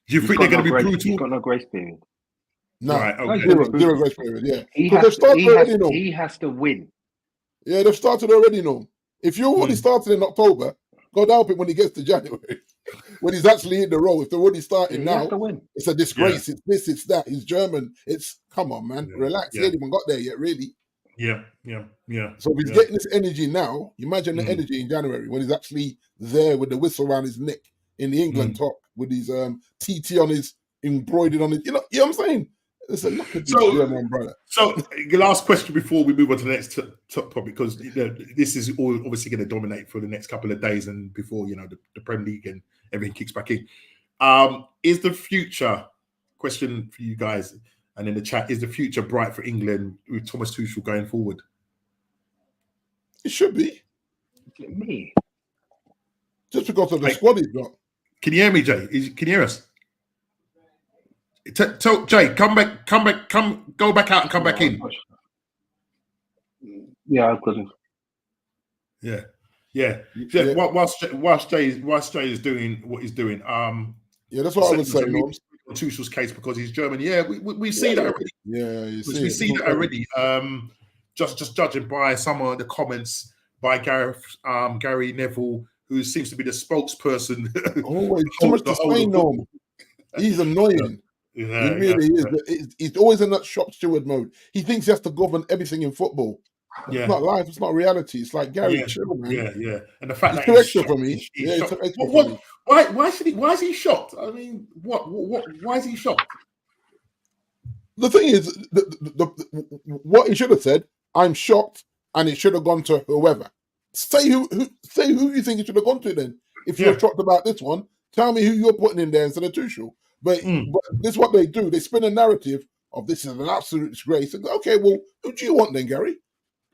Do you think they're going to be brutal? He's got no grace period. No, right, okay. Zero grace period. Yeah, he has to win. Yeah, they've started already. No, if you already started in October, God help it when he gets to January. When he's actually in the role, if they're already starting now, it's a disgrace. It's this, it's that. He's German. Come on, man. Relax. He ain't even got there yet, really. Yeah. So if he's getting this energy now, imagine the energy in January when he's actually there with the whistle around his neck in the England top with his TT on his embroidered on his. You know what I'm saying? It's a lucky German brother. So the last question before we move on to the next topic, because this is all obviously going to dominate for the next couple of days and before the Premier League and everything kicks back in. Is the future, question for you guys and in the chat, is the future bright for England with Thomas Tuchel going forward? It should be. Me. Just because of the squad he's got. Can you hear me, Jay? Can you hear us? Jay, go back out and come back in. Yeah, I couldn't. Yeah. Whilst Jay is doing what he's doing, that's what I would say. On Tuchel's case because he's German. Yeah, we see that already. Yeah, we see that already. Just judging by some of the comments by Gary Neville, who seems to be the spokesperson. Always too much to say, no. He's annoying. Yeah, he really is. He's always in that shop steward mode. He thinks he has to govern everything in football. Yeah. It's not life. It's not reality. It's like Gary, chill, man. Yeah. And the fact that he's extra for me. It's extra for me. Why is he shocked? I mean, what? Why is he shocked? The thing is, what he should have said, I'm shocked, and it should have gone to whoever. Say who you think it should have gone to then. If you're shocked about this one, tell me who you're putting in there instead of Tuchel. But this is what they do. They spin a narrative of this is an absolute disgrace. And, okay, well, who do you want then, Gary?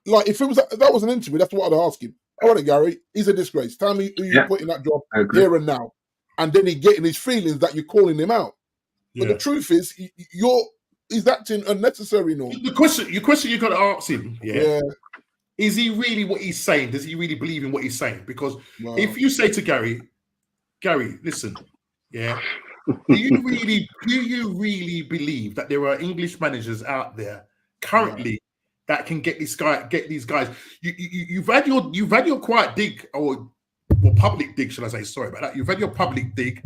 Like, if that was an interview, that's what I'd ask him. All right, Gary, he's a disgrace. Tell me who you put in that job here and now. And then he's getting his feelings that you're calling him out. But the truth is, he's acting unnecessary now. The question you got to ask him, is he really what he's saying? Does he really believe in what he's saying? Because if you say to Gary, listen, do you really believe that there are English managers out there currently that can get these guys? You've had your quiet dig or public dig, should I say? Sorry about that. You've had your public dig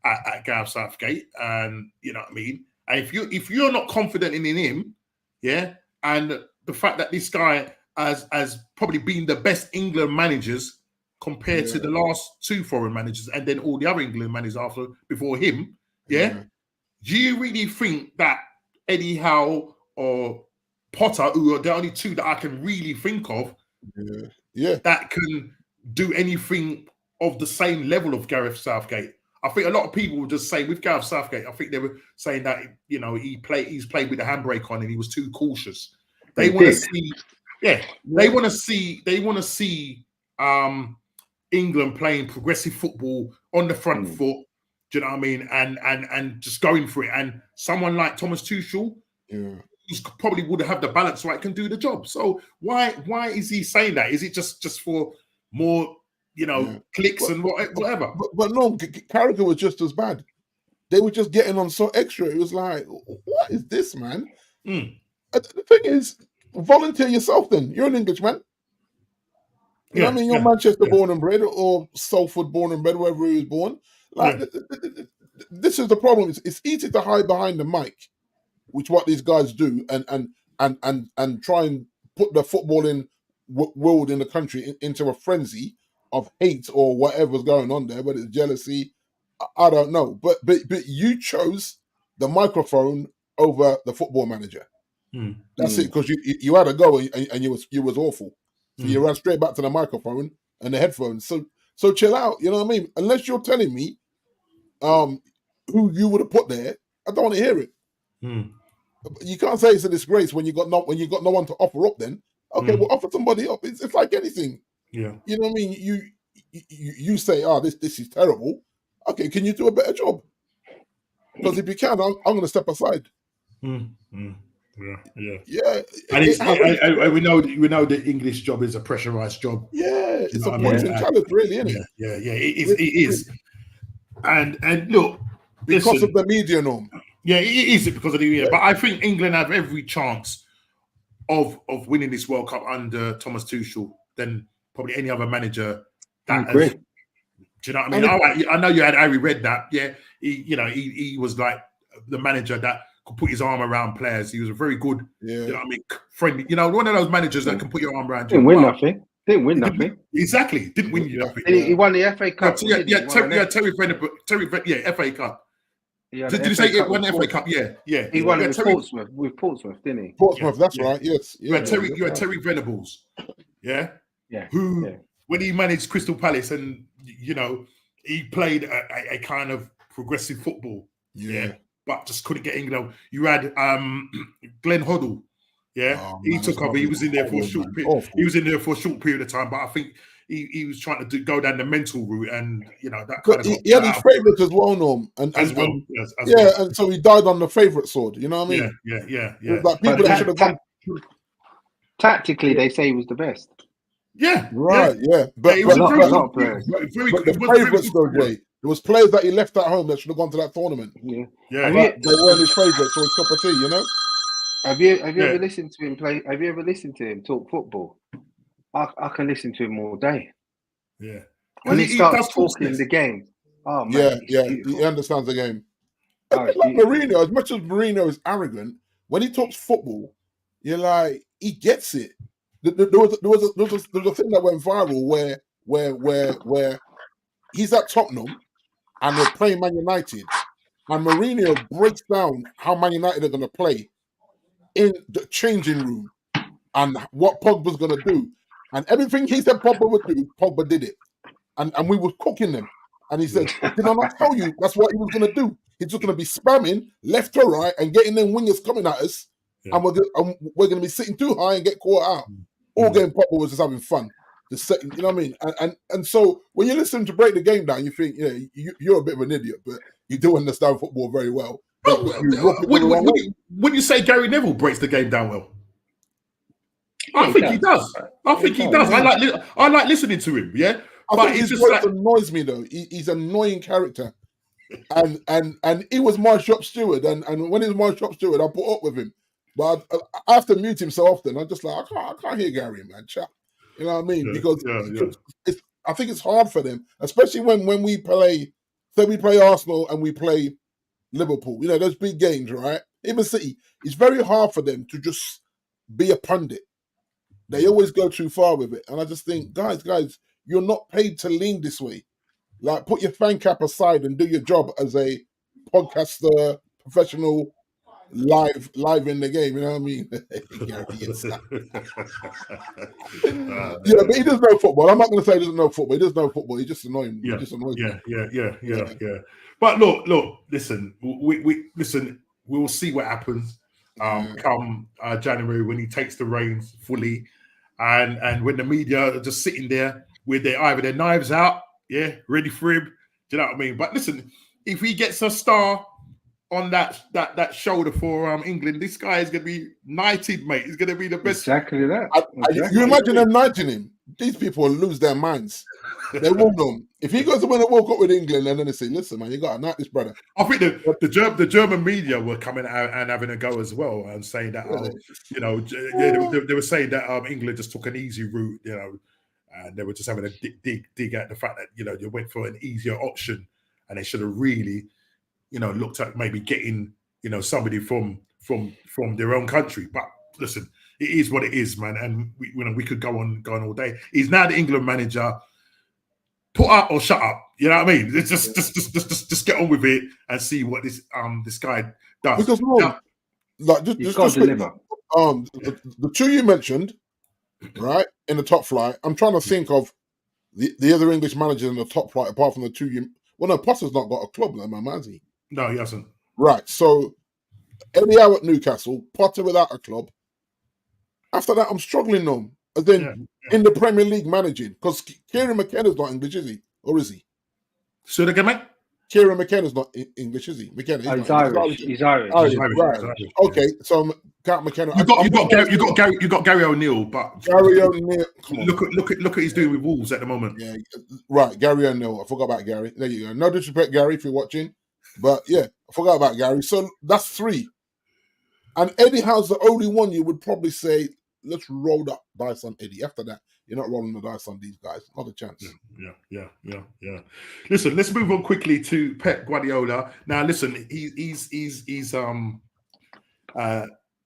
at Gareth Southgate, and you know what I mean. And if you're not confident in him, and the fact that this guy has probably been the best England managers compared to the last two foreign managers, and then all the other England managers before him, do you really think that Eddie Howe or Potter, who are the only two that I can really think of, that can do anything of the same level of Gareth Southgate? I think a lot of people were just saying with Gareth Southgate, I think they were saying that he's played with the handbrake on and he was too cautious. They want to see, they want to see England playing progressive football on the front foot. Do you know what I mean? And just going for it. And someone like Thomas Tuchel, who probably would have the balance right, can do the job. So why is he saying that? Is it just for more, clicks and whatever? But no, Carragher was just as bad. They were just getting on so extra. It was like, what is this, man? The thing is, volunteer yourself then. You're an Englishman. You know what I mean? You're Manchester born and bred, or Salford born and bred, wherever he was born. Like, this is the problem. It's easy to hide behind the mic, which what these guys do, and try and put the footballing world in the country into a frenzy of hate or whatever's going on there, whether it's jealousy, I don't know. But you chose the microphone over the football manager. That's it, because you had a go and you was awful. So you ran straight back to the microphone and the headphones. So chill out. You know what I mean? Unless you're telling me who you would have put there, I don't want to hear it. You can't say it's a disgrace when you got no one to offer up. Then well, offer somebody up. It's like anything. You know what I mean? You say, this is terrible. Okay, can you do a better job? Because if you can, I'm going to step aside. Yeah. And we know the English job is a pressurized job. Yeah, it's a point and challenge, really, isn't it? Yeah. It is. And look, because of the media norm. Yeah, it is because of the media. But I think England have every chance of winning this World Cup under Thomas Tuchel than probably any other manager. Do you know what I mean? I know you had Harry read that. Yeah, he was like the manager that could put his arm around players. He was a very good, you know what I mean, friendly. One of those managers that can put your arm around. Didn't win nothing. Exactly. Didn't win you nothing. He won the FA Cup. Terry FA Cup. Did you say it won the FA Cup? Yeah. He won it with Portsmouth, didn't he? Portsmouth, that's right. Yes. You had Terry Venables. Yeah. Who, when he managed Crystal Palace, and he played a kind of progressive football. Yeah. But just couldn't get England. You had Glenn Hoddle. He took over. He was in there for a short period. He was in there for a short period of time, but I think he was trying to go down the mental route, and that kind of. He had his favourites as well, Norm, and so he died on the favourite sword. You know what I mean? Yeah. Like people that should have gone. Tactically, they say he was the best. Yeah, right. Yeah, but he was not the favourites though, Jay. There was players that he left at home that should have gone to that tournament. Yeah. But they weren't his favourites, so it's cup of tea, Have you ever listened to him play? Have you ever listened to him talk football? I can listen to him all day. Yeah. When he starts talking the game. Oh man. Yeah. He understands the game. Like Mourinho, as much as Mourinho is arrogant, when he talks football, you're like, he gets it. There was a thing that went viral where he's at Tottenham and they're playing Man United, and Mourinho breaks down how Man United are going to play in the changing room and what Pogba's going to do. And everything he said Pogba would do, Pogba did it. And we were cooking them. And he said, did I not tell you that's what he was going to do? He's just going to be spamming left to right and getting them wingers coming at us. Yeah. And we're going to be sitting too high and get caught out. All game Pogba was just having fun. You know what I mean? And so when you listen to break the game down, you think, you're a bit of an idiot, but you do understand football very well. When you say Gary Neville breaks the game down well, I think he does. I think he does. I like listening to him. Yeah, but his voice annoys me though. He's an annoying character, and he was my shop steward. And when he was my shop steward, I put up with him. But I have to mute him so often. I'm just like, I can't hear Gary, man. Chat. You know what I mean? Yeah, because I think it's hard for them, especially when we play. So we play Arsenal and we play Liverpool. You know, those big games, right? Even City. It's very hard for them to just be a pundit. They always go too far with it. And I just think, guys, you're not paid to lean this way. Like, put your fan cap aside and do your job as a podcaster, professional, live in the game. You know what I mean? Yeah, but he doesn't know football. I'm not going to say he doesn't know football. He doesn't know football. He's just annoying. Yeah. He just annoys me. Yeah. But look. Listen, we will see what happens come January when he takes the reins fully, and when the media are just sitting there with either their knives out, ready for him. Do you know what I mean? But listen, if he gets a star on that shoulder for England, this guy is going to be knighted, mate. He's going to be the best. Exactly that. You imagine them knighting him? These people will lose their minds. They won't know. If he goes to win a World Cup with England, and then they say, "Listen, man, you got to knight this brother." I think the German media were coming out and having a go as well, and saying that they were saying that England just took an easy route, and they were just having a dig at the fact that they went for an easier option, and they should have really looked at maybe getting somebody from their own country. But listen, it is what it is, man, and we could go on all day. He's now the England manager. Put up or shut up. You know what I mean? It's just get on with it and see what this guy does. Because just deliver. The two you mentioned, right, in the top flight. I'm trying to think of the other English managers in the top flight apart from the two you. Well, no, Potter's not got a club, man, has he? No, he hasn't. Right. So Eddie Howe at Newcastle, Potter without a club. After that, I'm struggling though. And then in the Premier League managing, because Kieran McKenna's not English, is he? Or is he? So again, mate? Kieran McKenna's not English, is he? McKenna. He's Irish. He's Irish. Right. Okay, so Count McKenna. You got Gary O'Neill, but Gary O'Neill. Look at he's doing with Wolves at the moment. Yeah, right. Gary O'Neill. I forgot about Gary. There you go. No disrespect, Gary, if you're watching, but yeah, I forgot about Gary. So that's three. And Eddie Howe's the only one you would probably say, let's roll that dice on Eddie. After that, you're not rolling the dice on these guys. Not a chance. Yeah. Listen, let's move on quickly to Pep Guardiola. Now, listen, he's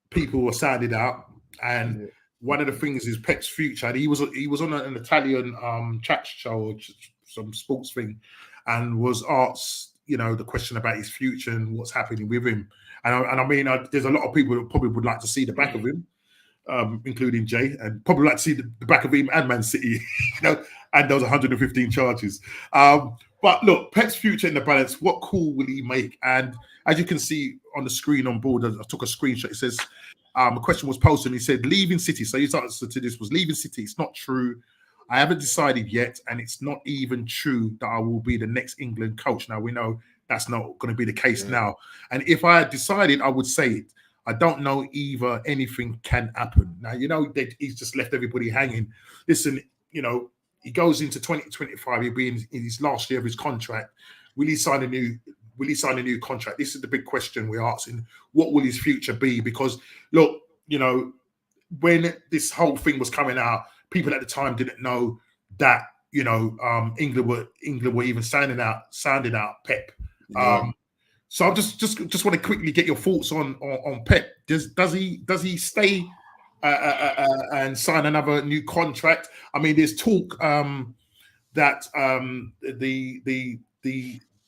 people were sounded out, and one of the things is Pep's future. And he was on an Italian chat show or some sports thing, and was asked, the question about his future and what's happening with him. And I mean, there's a lot of people that probably would like to see the back of him. Including Jay, and probably like to see the back of him and Man City, and those 115 charges. But look, Pep's future in the balance, what call will he make? And as you can see on the screen on board, I took a screenshot. It says, a question was posted, and he said, leaving City. So his answer to this was, leaving City. It's not true. I haven't decided yet, and it's not even true that I will be the next England coach. Now, we know that's not going to be the case now. And if I had decided, I would say it. I don't know either. Anything can happen. Now, he's just left everybody hanging. Listen, he goes into 2025. He'll be in his last year of his contract. Will he sign a new contract? This is the big question we're asking. What will his future be? Because look, when this whole thing was coming out, people at the time didn't know that England were even sounding out Pep. Yeah. So I just want to quickly get your thoughts on Pep. Does he stay and sign another new contract? I mean, there's talk that the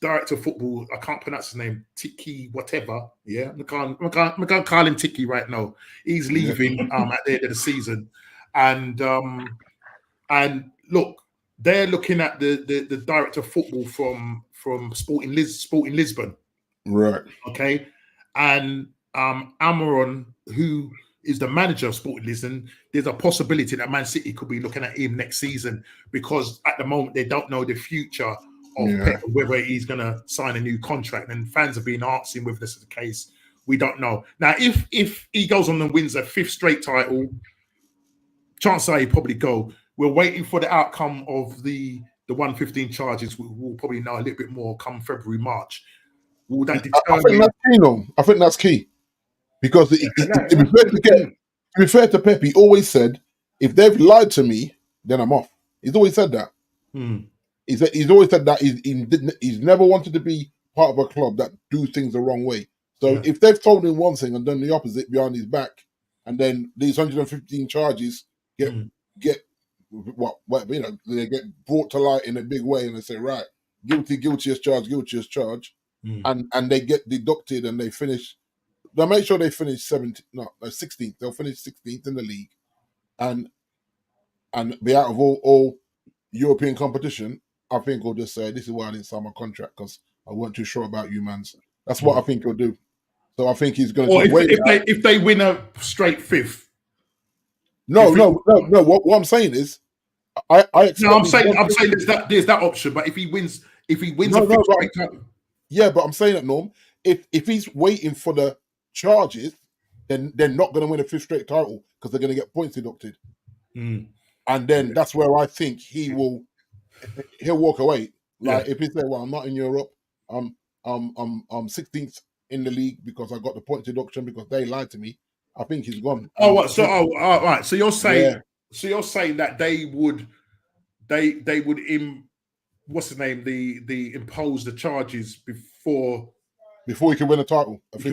director of football, I can't pronounce his name, Tiki whatever. Yeah, I can't call him Tiki right now. He's leaving at the end of the season, and And look, they're looking at the director of football from Sporting Lisbon. Right. Okay. And Amaron, who is the manager of Sporting Lisbon, there's a possibility that Man City could be looking at him next season, because at the moment they don't know the future of Pep, whether he's going to sign a new contract. And fans have been asking whether this is the case. We don't know. Now, if he goes on and wins a 5th straight title, chances are he'll probably go. We're waiting for the outcome of the 115 charges. We'll probably know a little bit more come February, March. Will that determine? I think that's key, no. I think that's key. Because to be fair to Pep, he always said, if they've lied to me, then I'm off. He's always said that. He's always said that he's never wanted to be part of a club that do things the wrong way. So if they've told him one thing and done the opposite behind his back, and then these 115 charges get they get brought to light in a big way, and they say, right, guilty as charged, and they get deducted, and they finish. They'll make sure they finish 16th. They'll finish 16th in the league, and be out of all European competition. I think he'll just say, this is why I didn't sign my contract, because I weren't too sure about you, mans. That's what I think he'll do. So I think he's going to wait. If they win a straight 5th. No. What I'm saying is, I expect. No, I'm saying there's that option. But if he wins a 5th straight title. Yeah, but I'm saying that, Norm. If he's waiting for the charges, then they're not going to win a 5th straight title, because they're going to get points deducted. And then that's where I think he'll walk away. Like if he say, well, I'm not in Europe, I'm 16th in the league because I got the point deduction because they lied to me, I think he's gone. Right. So you're saying that they would what's his name? The impose the charges before he can win a title. If he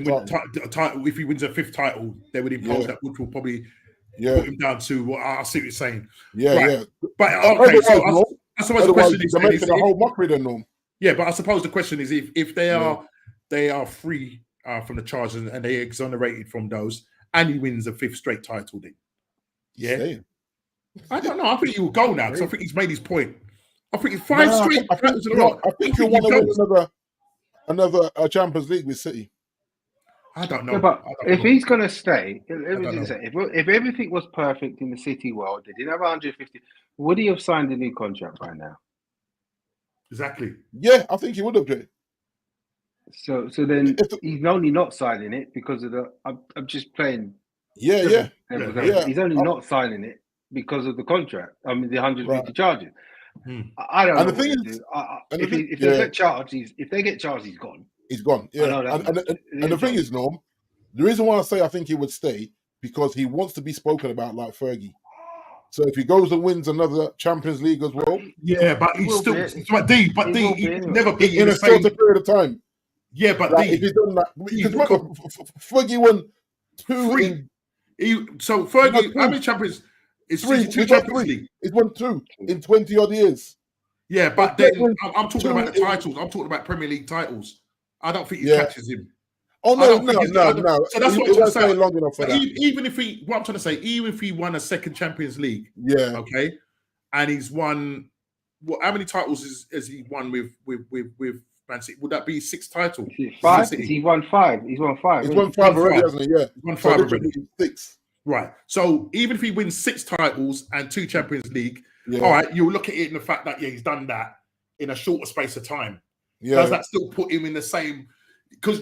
wins a 5th title, they would impose that, which will probably put him down to what I see what you're saying. But okay, so I suppose the question is, they're making a whole mockery then, Norm. Yeah, but I suppose the question is, if they are free from the charges and they exonerated from those, and he wins a 5th straight title, then I don't know. I think he will go now, because I think he's made his point. I think it's 5 straight titles in a row. I think he'll want to win another Champions League with City. I don't know. Yeah, but if he's going to stay, if everything was perfect in the City world, they didn't have 150, would he have signed a new contract by now? Exactly. Yeah, I think he would have done. So then he's only not signing it because of the. I'm just playing. Yeah. He's only not signing it because of the contract. I mean, the 150 charges. I don't know. And the thing is, if they get charged, he's gone. He's gone. Yeah. And the thing is, Norm, the reason why I say I think he would stay, because he wants to be spoken about like Fergie. So if he goes and wins another Champions League as well, but he's still. He never be in a shorter period of time. Yeah, but if he's done that, because Fergie won 2. So Fergie, how many champions? It's 2 Champions League. He's won 2 in 20 odd years. Yeah, but then I'm talking about the titles. I'm talking about Premier League titles. I don't think he catches him. Oh no. So that's what I'm saying. Long enough for that. Even if he won a 2nd Champions League, okay, and he's won, how many titles has he won with Man City? Would that be 6 titles? 5. He won 5. He's won 5. He's won 5 already, hasn't he? Yeah, he's won 5 already. 6. Right. So even if he wins 6 titles and 2 Champions League, all right, you'll look at it in the fact that he's done that in a shorter space of time. Yeah. Does that still put him in the same? Because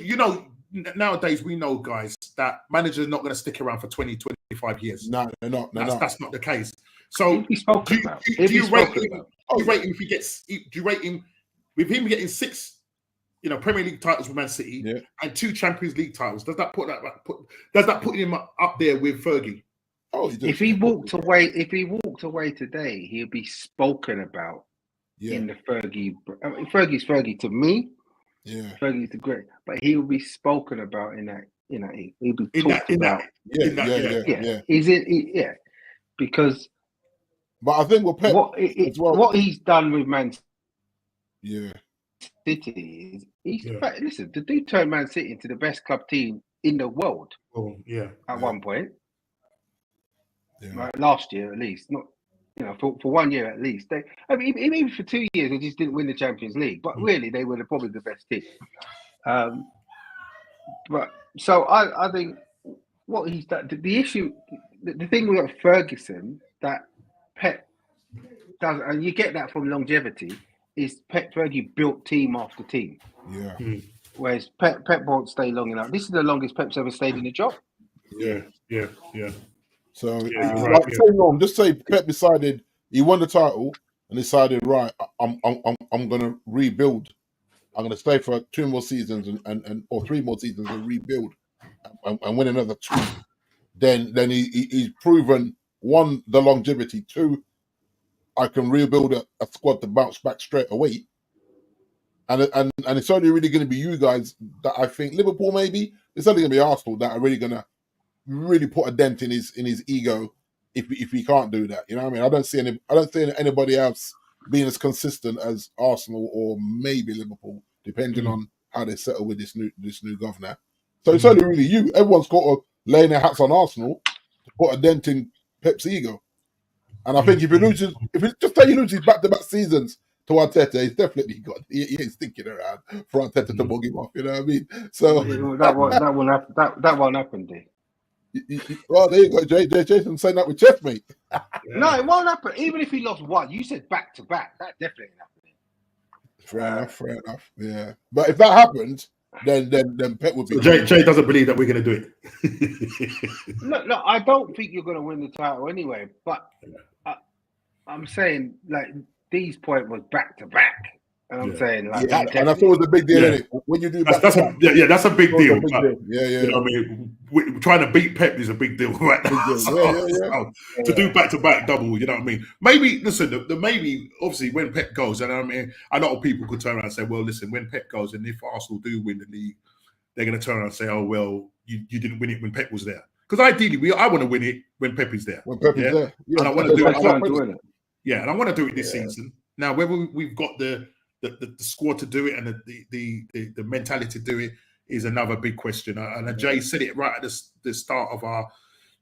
nowadays we know, guys, that managers are not going to stick around for 20, 25 years. No, they're not. That's not the case. So do you rate him if he gets? Do you rate him with him getting 6? Premier League titles with Man City and 2 Champions League titles. Does that put him up there with Fergie? Oh, if he walked away today, he'll be spoken about in the Fergie. I mean, Fergie's Fergie to me. Yeah, Fergie's the great, but he'll be spoken about in that. He'll be talked about. Because. But I think we'll Pep what he's done with Man City is listen, the dude turned Man City into the best club team in the world. Oh yeah, at one point, right, last year at least. Not for 1 year at least. Even for 2 years, they just didn't win the Champions League. But really, they were probably the best team. But so I think what he's done, the issue, the thing with Ferguson that Pep does, and you get that from longevity, is Fergie built team after team. Yeah. Whereas Pep won't stay long enough. This is the longest Pep's ever stayed in a job. Yeah. So right, say wrong. Just say Pep decided he won the title and decided, right, I'm gonna rebuild. I'm gonna stay for 2 more seasons and or 3 more seasons and rebuild and win another 2. Then he's proven, 1, the longevity, 2, I can rebuild a squad to bounce back straight away. And it's only really going to be you guys that I think, Liverpool maybe, it's only going to be Arsenal that are really going to really put a dent in his ego if he can't do that. You know what I mean? I don't see anybody else being as consistent as Arsenal or maybe Liverpool, depending on how they settle with this new governor. So it's only really you. Everyone's got to lay their hats on Arsenal to put a dent in Pep's ego. And I think if he loses back-to-back seasons to Arteta, he's definitely he ain't sticking around for Arteta to bug him off. You know what I mean? So that won't happen, D. Well, there you go, Jason saying that with chest, mate. No, it won't happen. Even if he lost 1, you said back-to-back. That definitely ain't happening. Fair enough. Yeah, but if that happens, then Pep would be. So Jay doesn't believe that we're going to do it. No, I don't think you're going to win the title anyway. But I'm saying, like, Dee's point was back-to-back. And I'm saying, like, and I thought it was a big deal, innit? When you do that's a big deal. Yeah. You know what I mean? Trying to beat Pep is a big deal right now. So, to do back-to-back double, you know what I mean? Maybe, listen, obviously, when Pep goes, and I mean, a lot of people could turn around and say, well, listen, when Pep goes, and if Arsenal do win the league, they're going to turn around and say, oh, well, you didn't win it when Pep was there. Because ideally, I want to win it when Pep is there. When Pep is there. Yeah. And I want to do it. Yeah, and I want to do it this season. Now, whether we've got the squad to do it and the mentality to do it is another big question. And Jay said it right at the start of our,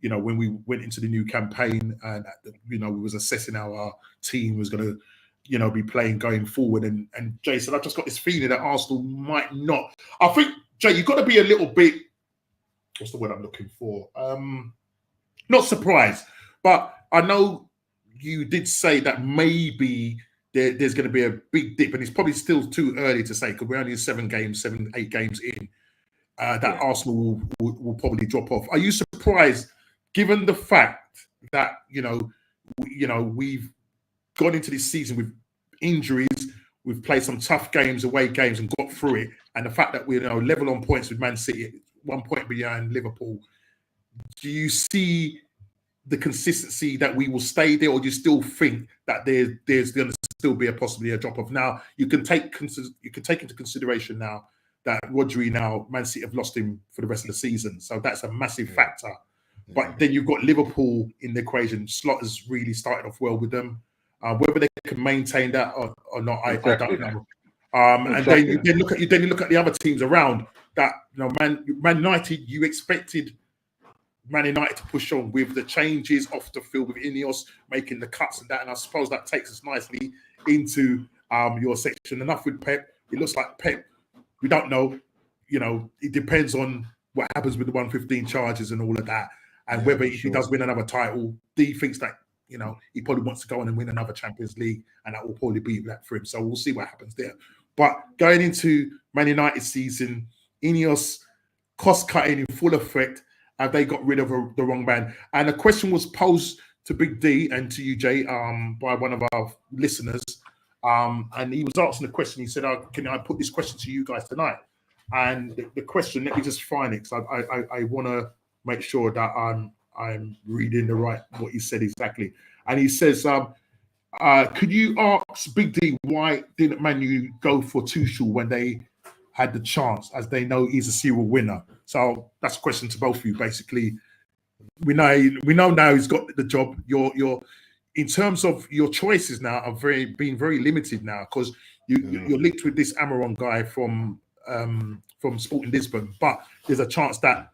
when we went into the new campaign and, we was assessing how our team was going to, be playing going forward. And Jay said, I've just got this feeling that Arsenal might not. I think, Jay, you've got to be a little bit, what's the word I'm looking for? Not surprised, but I know you did say that maybe there's going to be a big dip, and it's probably still too early to say because we're only 8 games in, that Arsenal will probably drop off. Are you surprised, given the fact that we've gone into this season with injuries, we've played some tough games, away games, and got through it, and the fact that we're level on points with Man City, 1 point behind Liverpool? Do you see the consistency that we will stay there, or do you still think that there's going to still be possibly a drop off? Now you can take into consideration now that Rodri, Man City have lost him for the rest of the season, so that's a massive factor. But then you've got Liverpool in the equation. Slot has really started off well with them. Whether they can maintain that or not, I don't know. And then you look at the other teams around that. Man United, you expected Man United to push on with the changes off the field with INEOS making the cuts and that, and I suppose that takes us nicely into your section. Enough with Pep. It looks like Pep, we don't know. It depends on what happens with the 115 charges and all of that, and whether he does win another title. D thinks that he probably wants to go on and win another Champions League, and that will probably be that for him. So we'll see what happens there. But going into Man United season, INEOS cost cutting in full effect. Have they got rid of the wrong man? And a question was posed to Big D and to you, Jay, by one of our listeners. And he was asking the question. He said, can I put this question to you guys tonight? And the question, let me just find it, because I want to make sure that I'm reading what he said exactly. And he says, could you ask Big D why didn't Man U go for Tuchel when they had the chance, as they know he's a serial winner? So that's a question to both of you. Basically, we know now he's got the job. You're in terms of your choices now are being very limited now, because you're linked with this Amaron guy from Sporting Lisbon, but there's a chance that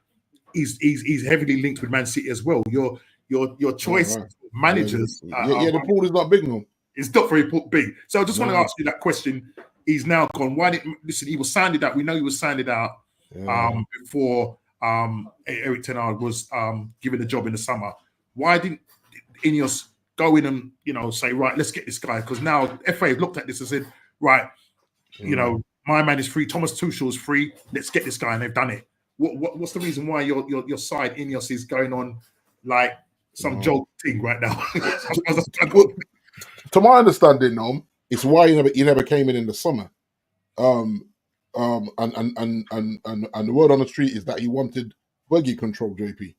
he's heavily linked with Man City as well. Your choice managers. The pool is not big no. It's not very big. So I just want to ask you that question. He's now gone. Why didn't listen? He was sounded out. We know he was sounded out before Eric Ten Hag was given the job in the summer. Why didn't INEOS go in and say, right, let's get this guy? Because now FA have looked at this and said, right, my man is free. Thomas Tuchel is free. Let's get this guy, and they've done it. What's the reason why your side INEOS is going on like some joke thing right now? To my understanding, it's why he never came in the summer. And the word on the street is that he wanted Fergie control, JP.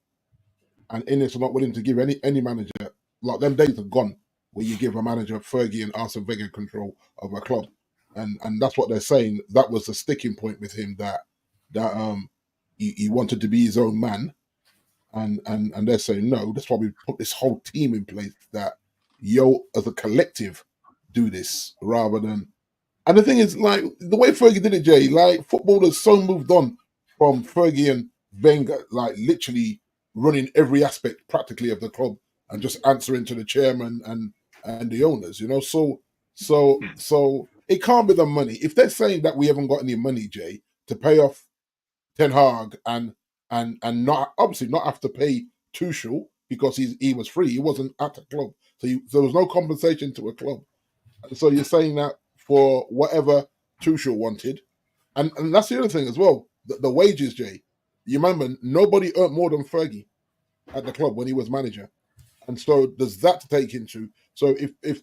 And INEOS are not willing to give any manager, like them days are gone, where you give a manager Fergie and Arsene Wenger control of a club. And that's what they're saying. That was the sticking point with him, that he wanted to be his own man. And they're saying, no, that's why we put this whole team in place, that as a collective do this rather than. And the thing is, like, the way Fergie did it, Jay, like, football has so moved on from Fergie and Wenger, like, literally running every aspect practically of the club and just answering to the chairman and the owners, So it can't be the money. If they're saying that we haven't got any money, Jay, to pay off Ten Hag and not obviously not have to pay Tuchel because he was free, he wasn't at the club, so there was no compensation to a club. So you're saying that for whatever Tuchel wanted, and that's the other thing as well. The wages, Jay. You remember nobody earned more than Fergie at the club when he was manager, and so there's that to take into. So if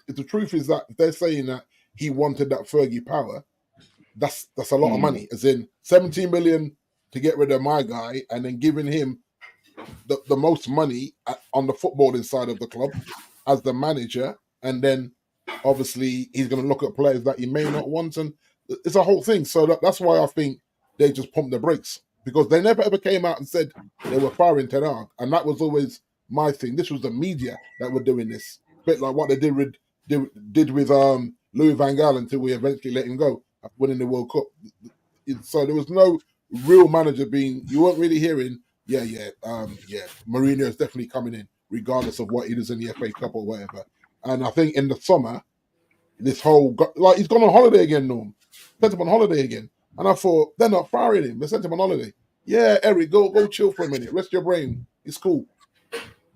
the truth is that if they're saying that he wanted that Fergie power, that's a lot of money. As in 17 million to get rid of my guy, and then giving him the most money on the footballing side of the club as the manager, and then obviously he's going to look at players that he may not want, and it's a whole thing. So that's why I think they just pumped the brakes, because they never ever came out and said they were firing Ten Hag, and that was always my thing. This was the media that were doing this, a bit like what they did with Louis van Gaal until we eventually let him go after winning the World Cup. So there was no real manager you weren't really hearing, Mourinho is definitely coming in, regardless of what he does in the FA Cup or whatever. And I think in the summer, this whole, like, he's gone on holiday again, Norm. Sent him on holiday again. And I thought, they're not firing him. They sent him on holiday. Yeah, Eric, go chill for a minute. Rest your brain. It's cool.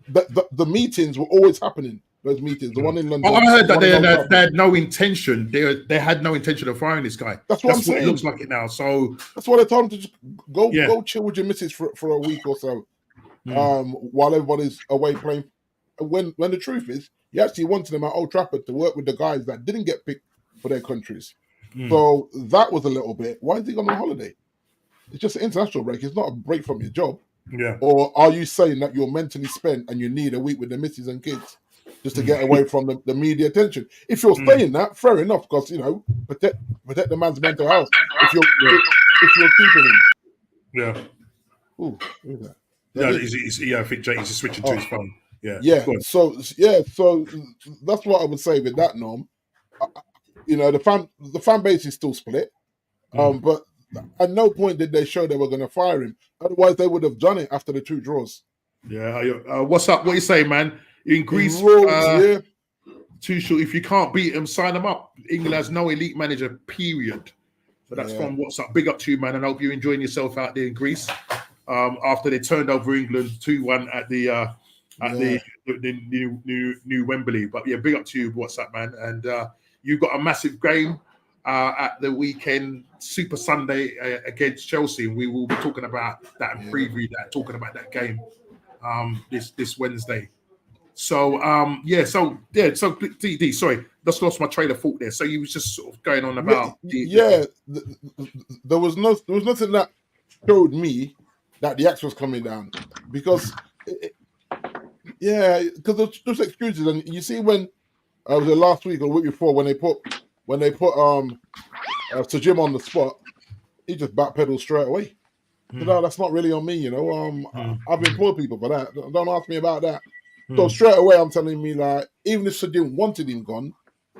The meetings were always happening. Those meetings, the one in London. I heard that they had no intention. They had no intention of firing this guy. That's what it looks like it now. So that's why they told him to just go chill with your missus for a week or so, while everybody's away playing. When the truth is, he actually wanted them at Old Trafford to work with the guys that didn't get picked for their countries. So that was a little bit. Why is he going on holiday? It's just an international break. It's not a break from your job. Yeah. Or are you saying that you're mentally spent and you need a week with the missus and kids just to get away from the media attention? If you're saying that, fair enough, because protect the man's mental health. If you're keeping him. Yeah. Ooh, who's that? I think Jake is switching to his phone. Yeah. So that's what I would say with that, Norm. The fan base is still split, but at no point did they show they were going to fire him. Otherwise, they would have done it after the 2 draws. Yeah. What's up? What you say, man? In Greece, Tuchel, if you can't beat him, sign him up. England has no elite manager, period. So that's from What's Up. Big up to you, man, and I hope you're enjoying yourself out there in Greece. After they turned over England 2-1 at the new Wembley. But yeah, big up to you, What's Up, man. And you've got a massive game at the weekend, Super Sunday against Chelsea, and we will be talking about that and preview that, talking about that game this Wednesday. So DD, sorry, just lost my train of thought there. So you was just sort of going on about there was nothing that showed me that the axe was coming down, because there's excuses, and you see when was it last week or the week before when they put Sir Jim on the spot, he just backpedaled straight away. No, that's not really on me, I've employed people for that. Don't ask me about that. So straight away, I'm telling me, like, even if Sir Jim wanted him gone,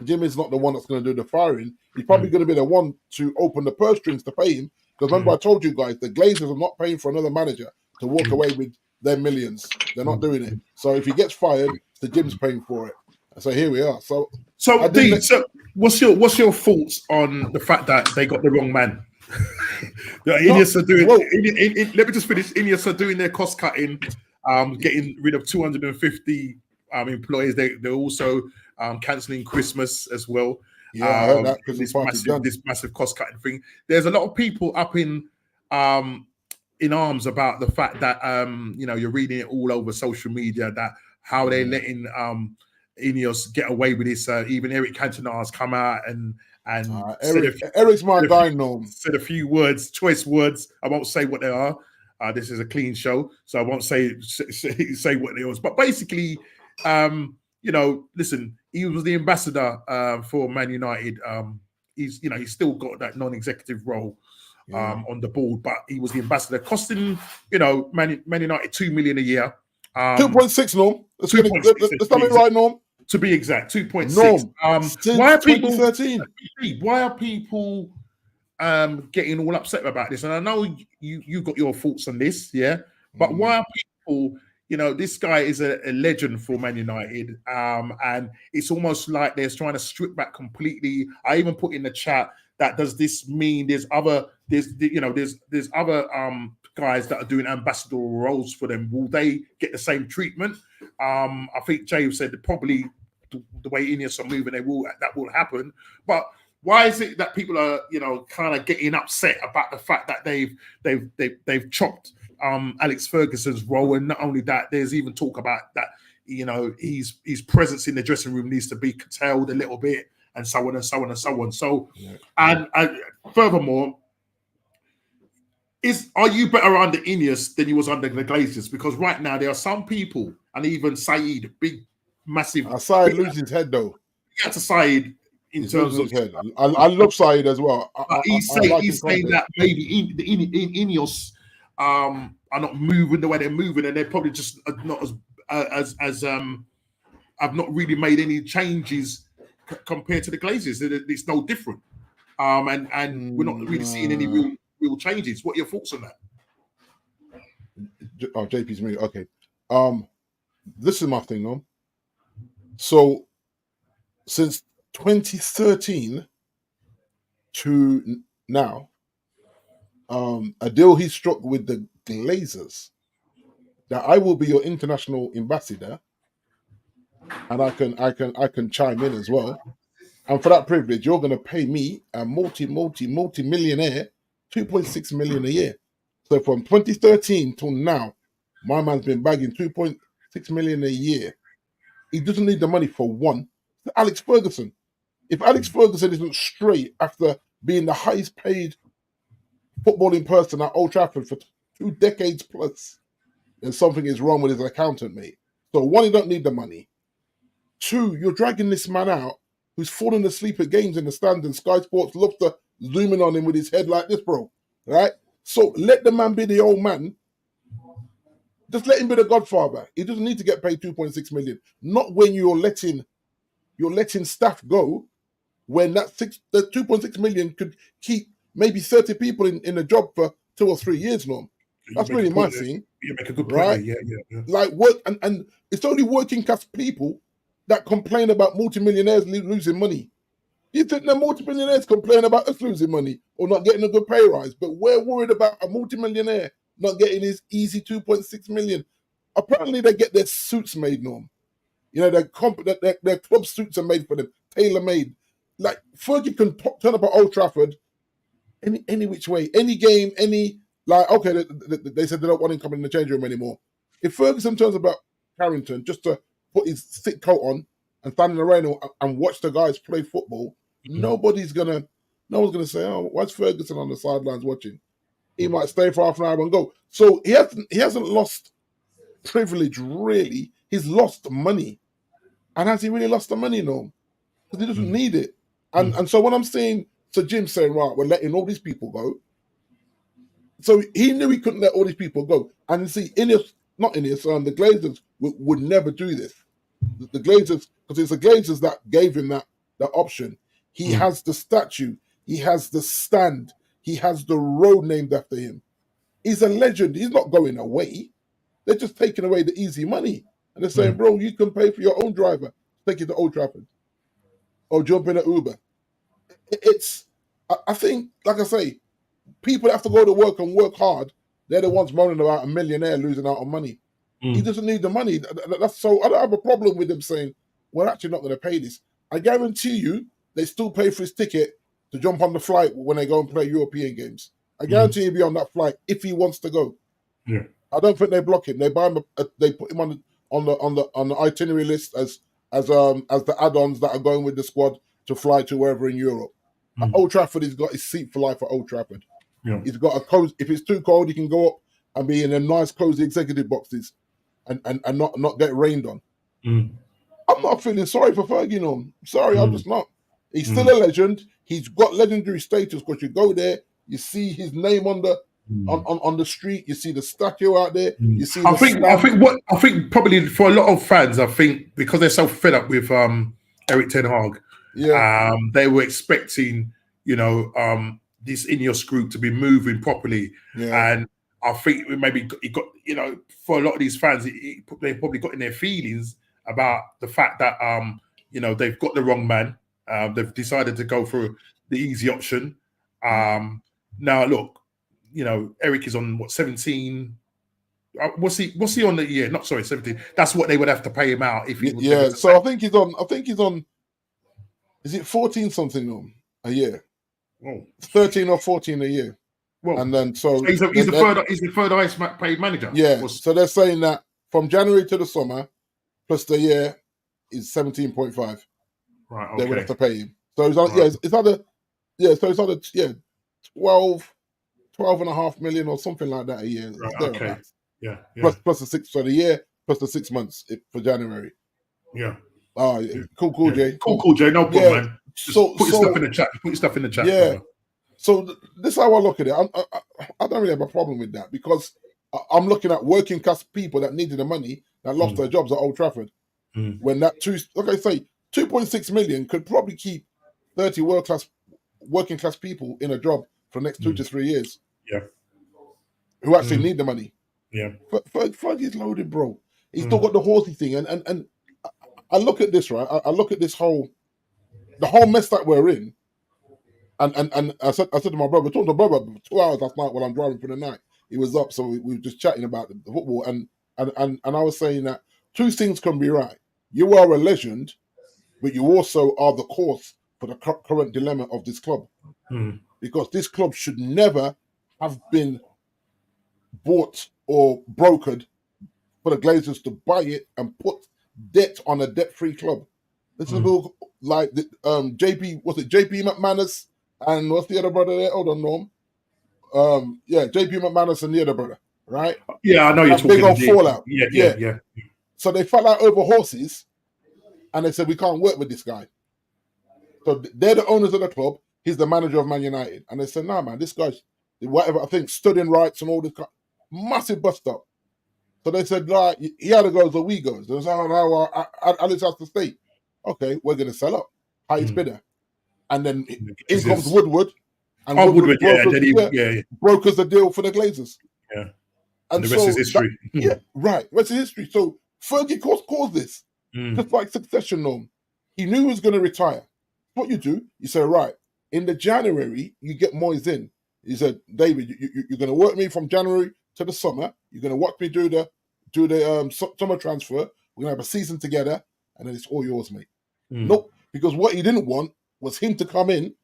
Jim is not the one that's going to do the firing. He's probably going to be the one to open the purse strings to pay him. Because remember, I told you guys, the Glazers are not paying for another manager to walk away with their millions. They're not doing it. So if he gets fired, the gym's paying for it. So here we are. So Dean, so what's your thoughts on the fact that they got the wrong man? INEOS are doing. Let me just finish. INEOS are doing their cost cutting, getting rid of 250 employees. They're also cancelling Christmas as well. Yeah, I heard that Christmas this massive cost cutting thing. There's a lot of people up in arms about the fact that you're reading it all over social media that how they're letting INEOS get away with this. Even Eric Cantona has come out and Eric's my guy, no. Said a few choice words. I won't say what they are. This is a clean show, so I won't say what they are. But basically, listen, he was the ambassador for Man United. He's still got that non-executive role on the board, but he was the ambassador, costing Man United $2 million a year. 2.6, Norm. Let's tell it right, Norm. To be exact, 2.6. Norm, why are people? 2013. Why are people getting all upset about this? And I know you got your thoughts on this, yeah. But why are people? This guy is a legend for Man United, and it's almost like they're trying to strip back completely. I even put in the chat that does this mean there's other guys that are doing ambassadorial roles for them? Will they get the same treatment? I think Jay said that probably the way INEOS are moving, that will happen. But why is it that people are kind of getting upset about the fact that they've chopped Alex Ferguson's role? And not only that, there's even talk about that his presence in the dressing room needs to be curtailed a little bit, and so on and so on and so on. So, and furthermore, are you better under INEOS than you was under the Glazers? Because right now there are some people, and even Saeed, massive. Saeed loses his head though. He had to Saeed in terms of. Head. I love Saeed as well. He's saying that maybe INEOS are not moving the way they're moving, and they're probably just not as have not really made any changes compared to the Glazers. It's no different, and we're not really seeing any real changes. What are your thoughts on that? Oh, JP's me. Okay. This is my thing, no? So since 2013 to now, a deal he struck with the Glazers that I will be your international ambassador, and I can chime in as well. And for that privilege, you're going to pay me, a multi-millionaire, 2.6 million a year. So from 2013 till now, my man's been bagging 2.6 million a year. He doesn't need the money for one. It's Alex Ferguson. If Alex Ferguson isn't straight after being the highest paid footballing person at Old Trafford for 2 decades plus, then something is wrong with his accountant, mate. So one, you don't need the money. 2, you're dragging this man out who's falling asleep at games in the stand, and Sky Sports loves to zoom in on him with his head like this, bro. Right? So let the man be the old man. Just let him be the godfather. He doesn't need to get paid 2.6 million. Not when you're letting staff go, when the 2.6 million could keep maybe 30 people in a job for 2 or 3 years, Norm. That's really my thing. You make a good point, right? Yeah. Like work, and it's only working class people that complain about multimillionaires losing money. You think the multimillionaires complain about us losing money or not getting a good pay rise, but we're worried about a multimillionaire not getting his easy 2.6 million. Apparently, they get their suits made, Norm. Their club suits are made for them, tailor-made. Like, Fergie can turn up at Old Trafford any which way, any game, okay, they said they don't want him coming in the change room anymore. If Ferguson turns up at Carrington just to put his thick coat on and stand in the rain and watch the guys play football, no one's gonna say, oh, why's Ferguson on the sidelines watching? He might stay for half an hour and go. So he hasn't lost privilege, really. He's lost money. And has he really lost the money, no? Because he doesn't need it. And so when I'm seeing Sir Jim saying, right, we're letting all these people go. So he knew he couldn't let all these people go. And see, the Glazers would never do this. The Glazers, because it's the Glazers that gave him that option. He has the statue. He has the stand. He has the road named after him. He's a legend. He's not going away. They're just taking away the easy money. And they're saying, bro, you can pay for your own driver, take it to Old Trafford, or jump in an Uber. I think, like I say, people have to go to work and work hard. They're the ones moaning about a millionaire losing out on money. He doesn't need the money. So I don't have a problem with them saying, we're actually not going to pay this. I guarantee you, they still pay for his ticket to jump on the flight when they go and play European games. I guarantee he'll be on that flight if he wants to go. Yeah. I don't think they block him. They buy him. They put him on the itinerary list as the add-ons that are going with the squad to fly to wherever in Europe. At Old Trafford, he's got his seat for life at Old Trafford. Yeah. He's got a cozy. If it's too cold, he can go up and be in them nice cozy executive boxes and not get rained on. I'm not feeling sorry for Fergie, no. Sorry, I'm just not. He's still a legend. He's got legendary status because you go there, you see his name on the street, you see the statue out there. You see. I think probably for a lot of fans, I think because they're so fed up with Eric Ten Hag, they were expecting this INEOS group to be moving properly, and I think maybe it got for a lot of these fans, they probably got in their feelings about the fact that they've got the wrong man. They've decided to go for the easy option. Now look, Eric is on 17. What's he on the year? Not sorry, 17. That's what they would have to pay him out if he was So I think he's on. Is it 14 something a year? Oh. 13 or 14 a year. Well, and then he's the third highest paid manager. Yeah. So they're saying that from January to the summer, plus the year is 17.5. Right. Okay. They would have to pay him. So it's either 12.5 million or something like that a year. Right, okay. Yeah. Plus the 6 for the year, plus the 6 months for January. Yeah. Cool, Jay. Cool, Jay. No problem, man. Just put your stuff in the chat. Put your stuff in the chat. Yeah. Brother. So this is how I look at it. I don't really have a problem with that because I'm looking at working class people that needed the money that lost their jobs at Old Trafford. When that 2.6 million could probably keep 30 working class people in a job for the next 2 to 3 years. Yeah. Who actually need the money. Yeah. Fergie's loaded, bro. He's still got the horsey thing, and I look at this, right? I look at the whole mess that we're in. And I said to my brother, talking to my brother for 2 hours last night while I'm driving for the night. He was up, so we were just chatting about the football, and I was saying that 2 things can be right. You are a legend, but you also are the cause for the current dilemma of this club. Because this club should never have been bought or brokered for the Glazers to buy it and put debt on a debt-free club. This is like JP McManus and what's the other brother there? Hold on, Norm. JP McManus and the other brother, right? Yeah, I know you're talking. Big old fallout. Yeah. So they fell out over horses, and they said we can't work with this guy. So they're the owners of the club. He's the manager of Man United, and they said, "Nah, man, this guy's whatever. I think stood in rights and all this massive bust up." So they said, "Like he either goes or we goes." They said, Alice has to stay. Okay, we're going to sell up. Highest bidder. And then in comes Woodward. And Woodward brokers the deal for the Glazers. Yeah. And the rest is history. Right. Rest is history. So Fergie caused this. Just like Succession Norm. He knew he was going to retire. What you do, you say, right, in the January, you get Moyes in. He said, David, you're going to work me from January to the summer. You're going to watch me do the summer transfer. We're going to have a season together. And then it's all yours, mate. Nope. Because what he didn't want was him to come in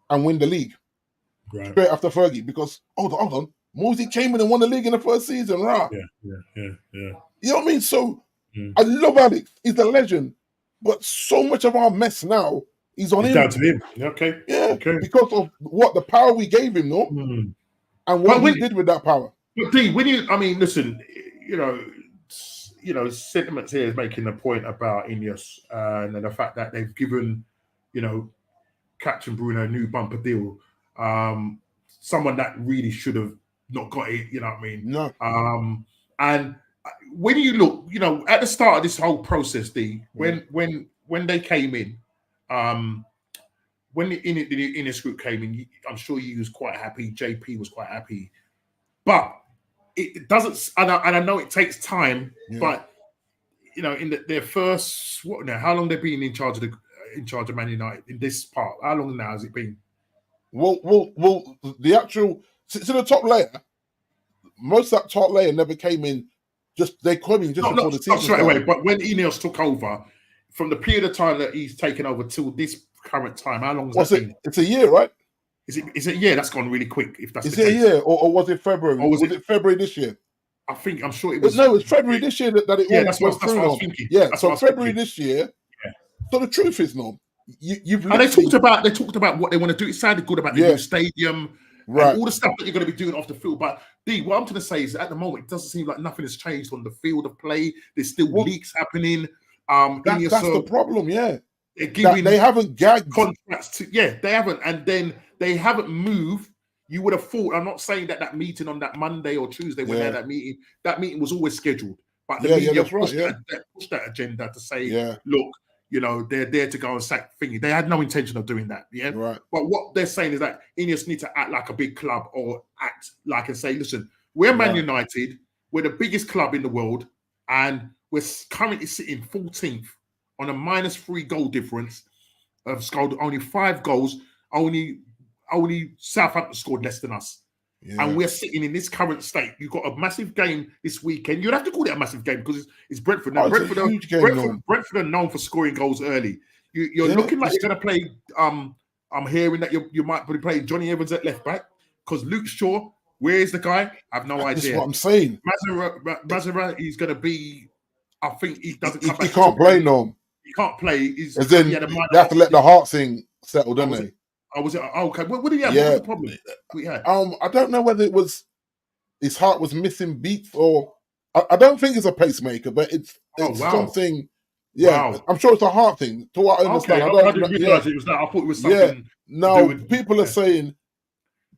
and win the league. Right. Straight after Fergie. Because, hold on. Mosey came in and won the league in the first season, right? Yeah. You know what I mean? So, I love Alex. He's a legend. But so much of our mess now is on him. Down to him. Okay. Yeah. Okay. Because of the power we gave him, no? And what he did with that power. But D, listen, sentiments here is making a point about INEOS and the fact that they've given, Captain Bruno a new bumper deal. Someone that really should have not got it, you know what I mean? No. And when you look, at the start of this whole process, D, when they came in, when the INEOS group came in, I'm sure you was quite happy. JP was quite happy, but it doesn't. And I know it takes time, Yeah. but in their first how long they've been in charge of Man United in this part? How long now has it been? Well, the actual to the top layer, most of that top layer never came in. They came in just before the season straight started. away. But when INEOS took over, from the period of time that he's taken over till this current time, how long has that been? It's a year, right? Is it? Yeah, that's gone really quick. If that's is the it case. A year or was it February? Or was it February this year? I'm sure it was. No, it's February this year that it all that's went what through. I was thinking. Yeah, so February this year. Yeah. So the truth is, Norm, you've and they talked about what they want to do. It sounded good about the new stadium, right? And all the stuff that you're going to be doing off the field. But what I'm going to say is, at the moment, it doesn't seem like nothing has changed on the field of play. There's still leaks happening. That's the problem. Yeah, they haven't gagged contracts. They haven't, and then they haven't moved. You would have thought. I'm not saying that meeting on that Monday or Tuesday when they had that meeting was always scheduled. But the media pushed that agenda to say, look, they're there to go and sack thingy. They had no intention of doing that. Yeah. Right. But what they're saying is that INEOS need to act like a big club or act like and say, listen, we're Man United. We're the biggest club in the world. And we're currently sitting 14th on a -3 goal difference. Have scored only 5 goals. Only Southampton scored less than us. Yeah. And we're sitting in this current state. You've got a massive game this weekend. You'd have to call it a massive game because it's Brentford. Now, Brentford are known for scoring goals early. You're looking like you're going to play. I'm hearing that you might be playing Johnny Evans at left back because Luke Shaw. Where is the guy? I have no idea. That's what I'm saying. Mazara, he's going to be. I think he doesn't come back. He can't play, no. He can't play. They have to let the heart thing settle, don't they? Was it okay? What did he have? What was the problem we had? I don't know whether it was his heart was missing beats or I don't think it's a pacemaker, but it's something. Yeah, I'm sure it's a heart thing. To what I understand, I didn't realize it was that. I thought it was something. Yeah, no. People are saying,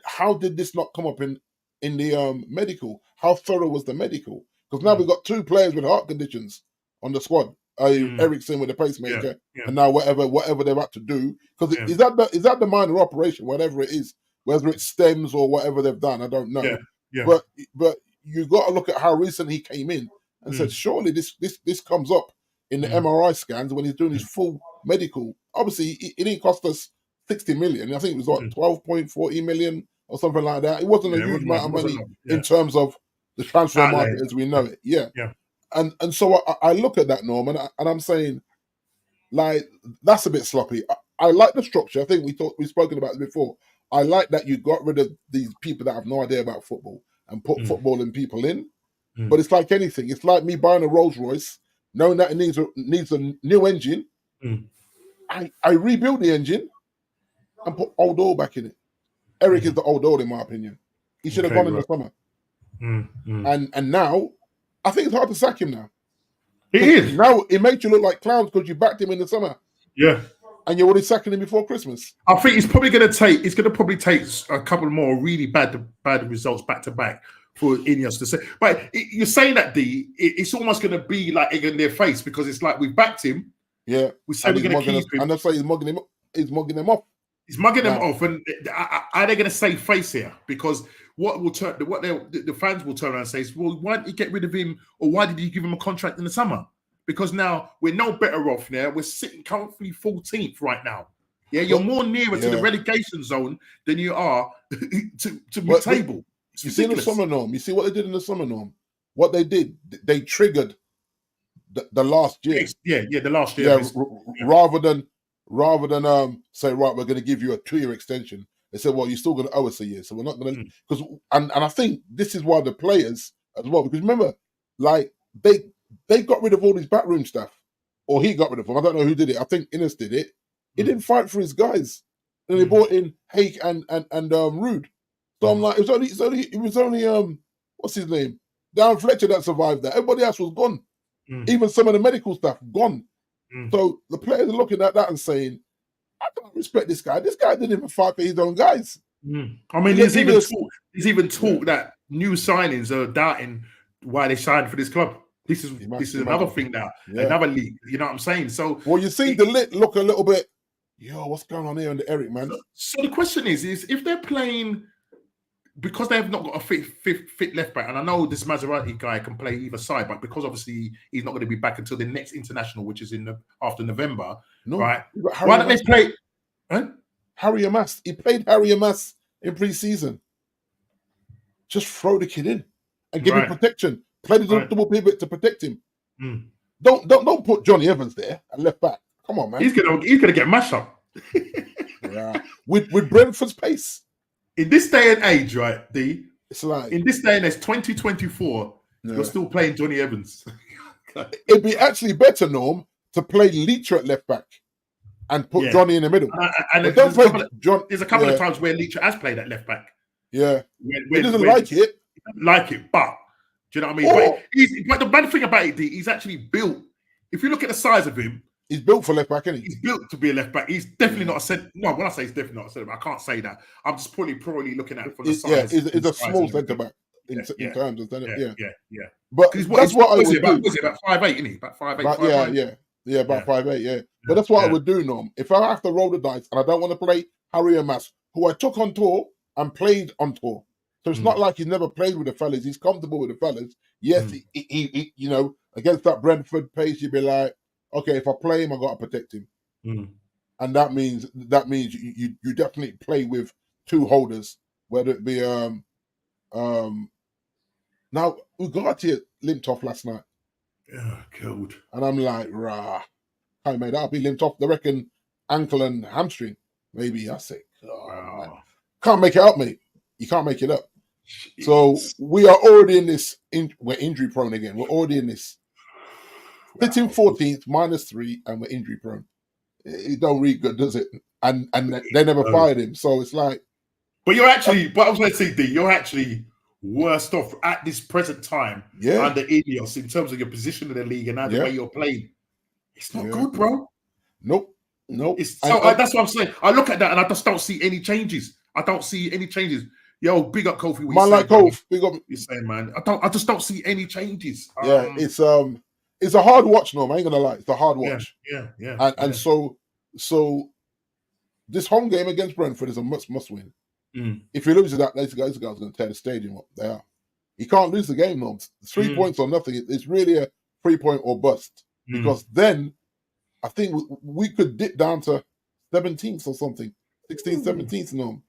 how did this not come up in the medical? How thorough was the medical? Because now we've got 2 players with heart conditions on the squad. Ericsson with a pacemaker, and now whatever they're about to do, because is that the minor operation, whatever it is, whether it's stems or whatever they've done, I don't know. But you got to look at how recent he came in and said, surely this comes up in the MRI scans when he's doing his full medical. Obviously, it didn't cost us 60 million. I think it was like 12.40 million or something like that. It wasn't a huge amount of money in terms of the transfer market as we know it. Yeah. And so I look at that, Norm, and I'm saying, like, that's a bit sloppy. I like the structure. I think we've spoken about it before. I like that you got rid of these people that have no idea about football and put footballing people in. But it's like anything. It's like me buying a Rolls Royce, knowing that it needs a new engine. I rebuild the engine and put old oil back in it. Eric is the old oil, in my opinion. He should have gone in the summer. And now, I think it's hard to sack him now. It is. Now it makes you look like clowns because you backed him in the summer. Yeah. And you're already sacking him before Christmas. I think it's probably going to take a couple more really bad results back to back for INEOS to say. But you're saying that, D, it's almost going to be like egg in their face because it's like we backed him. Yeah. We said we're going to keep him. And that's why he's mugging them off. He's mugging them off. And are they going to save face here? Because the fans will turn around and say is, well, why didn't you get rid of him, or why did you give him a contract in the summer? Because now we're no better off now. We're sitting comfortably 14th right now. Yeah, you're more nearer to the relegation zone than you are to mid-table. You see the summer, Norm. You see what they did in the summer, Norm. What they did, they triggered the last year. The last year. Rather than say, right, we're going to give you a 2-year extension. They said, well, you're still going to owe us a year, so we're not going to. Because and I think this is why the players as well, because remember, like they got rid of all these backroom staff, or he got rid of them. I don't know who did it. I think INEOS did it. He didn't fight for his guys, and they brought in Hake and Rude. So I'm like, it was only what's his name, Darren Fletcher that survived that. Everybody else was gone. Even some of the medical staff gone. So the players are looking at that and saying, I don't respect this guy. This guy didn't even fight for his own guys. I mean, there's even talk that new signings are doubting why they signed for this club. This is another thing now, another league. You know what I'm saying? So, well, you see the lit look a little bit. Yo, what's going on here in the Eric, man? So the question is if they're playing because they have not got a fit left back, and I know this Maserati guy can play either side, but because obviously he's not going to be back until the next international, which is after November, right? Why don't they play? Huh? Harry Amas. He played Harry Amas in pre-season. Just throw the kid in and give him protection. Play the double pivot to protect him. Don't put Johnny Evans there at left back. Come on, man. He's gonna get mashed up. with Brentford's pace. In this day and age, right, D? It's like in this day and age, 2024, you're still playing Johnny Evans. It'd be actually better, Norm, to play Leach at left back and put Johnny in the middle. And there's a couple of times where Leach has played at left back. Yeah, he doesn't like it. But do you know what I mean? But the bad thing about it, D, he's actually built. If you look at the size of him, he's built for left back, isn't he? He's built to be a left back. He's definitely not a centre. No, when I say he's definitely not a centre back, I can't say that. I'm just probably looking at it from the size. Yeah, it's a small centre back in terms of yeah. But that's what I would do. Was it about 5'8", isn't he? About 5'8", about 5'8", yeah. But that's what I would do, Norm. If I have to roll the dice and I don't want to play Harry Amas, who I took on tour and played on tour. So it's not like he's never played with the fellas. He's comfortable with the fellas. Yes, he you know, against that Brentford pace, you'd be like, okay, if I play him, I got to protect him. And that means you definitely play with two holders, whether it be now Ugarte limped off last night. Yeah, killed. And I'm like, rah, can't make that up. He limped off, I reckon, ankle and hamstring. Maybe I say, can't make it up, mate. You can't make it up. Jeez. So we are already in this. We're injury prone again. We're already in this. Sitting 14th, -3, and we're injury prone. It don't read good, does it? And they never fired him, so it's like. But you're actually. But I was going to say, D, you're actually worst off at this present time under INEOS in terms of your position in the league and the way you're playing. It's not good, bro. Nope. That's what I'm saying. I look at that and I just don't see any changes. Yo, big up Kofi. Man like Kofi, big up. You're saying, man. I just don't see any changes. It's a hard watch, Norm. I ain't gonna lie. It's a hard watch. Yeah. And so this home game against Brentford is a must win. If you lose to that, these guys are going to tear the stadium up. They are. You can't lose the game, Norm. 3 points or nothing. It's really a 3-point or bust. Because then I think we could dip down to 17th or something. 16th, 17th, Norm.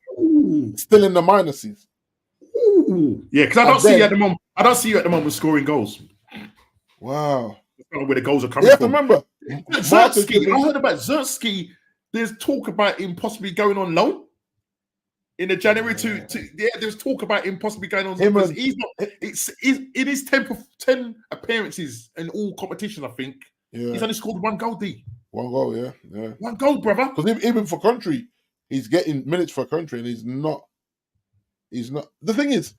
Still in the minuses. Yeah, because I don't see you at the moment. I don't see you at the moment scoring goals. Wow. That's not where the goals are coming from. Remember, Zertsky. I heard about Zertsky. There's talk about him possibly going on loan in the January there's talk about him possibly going on loan. He's not. It's in his 10 appearances in all competitions. I think he's only scored 1 goal. D. 1 goal, yeah. 1 goal, brother. Because even for country, he's getting minutes for country, and he's not. The thing is,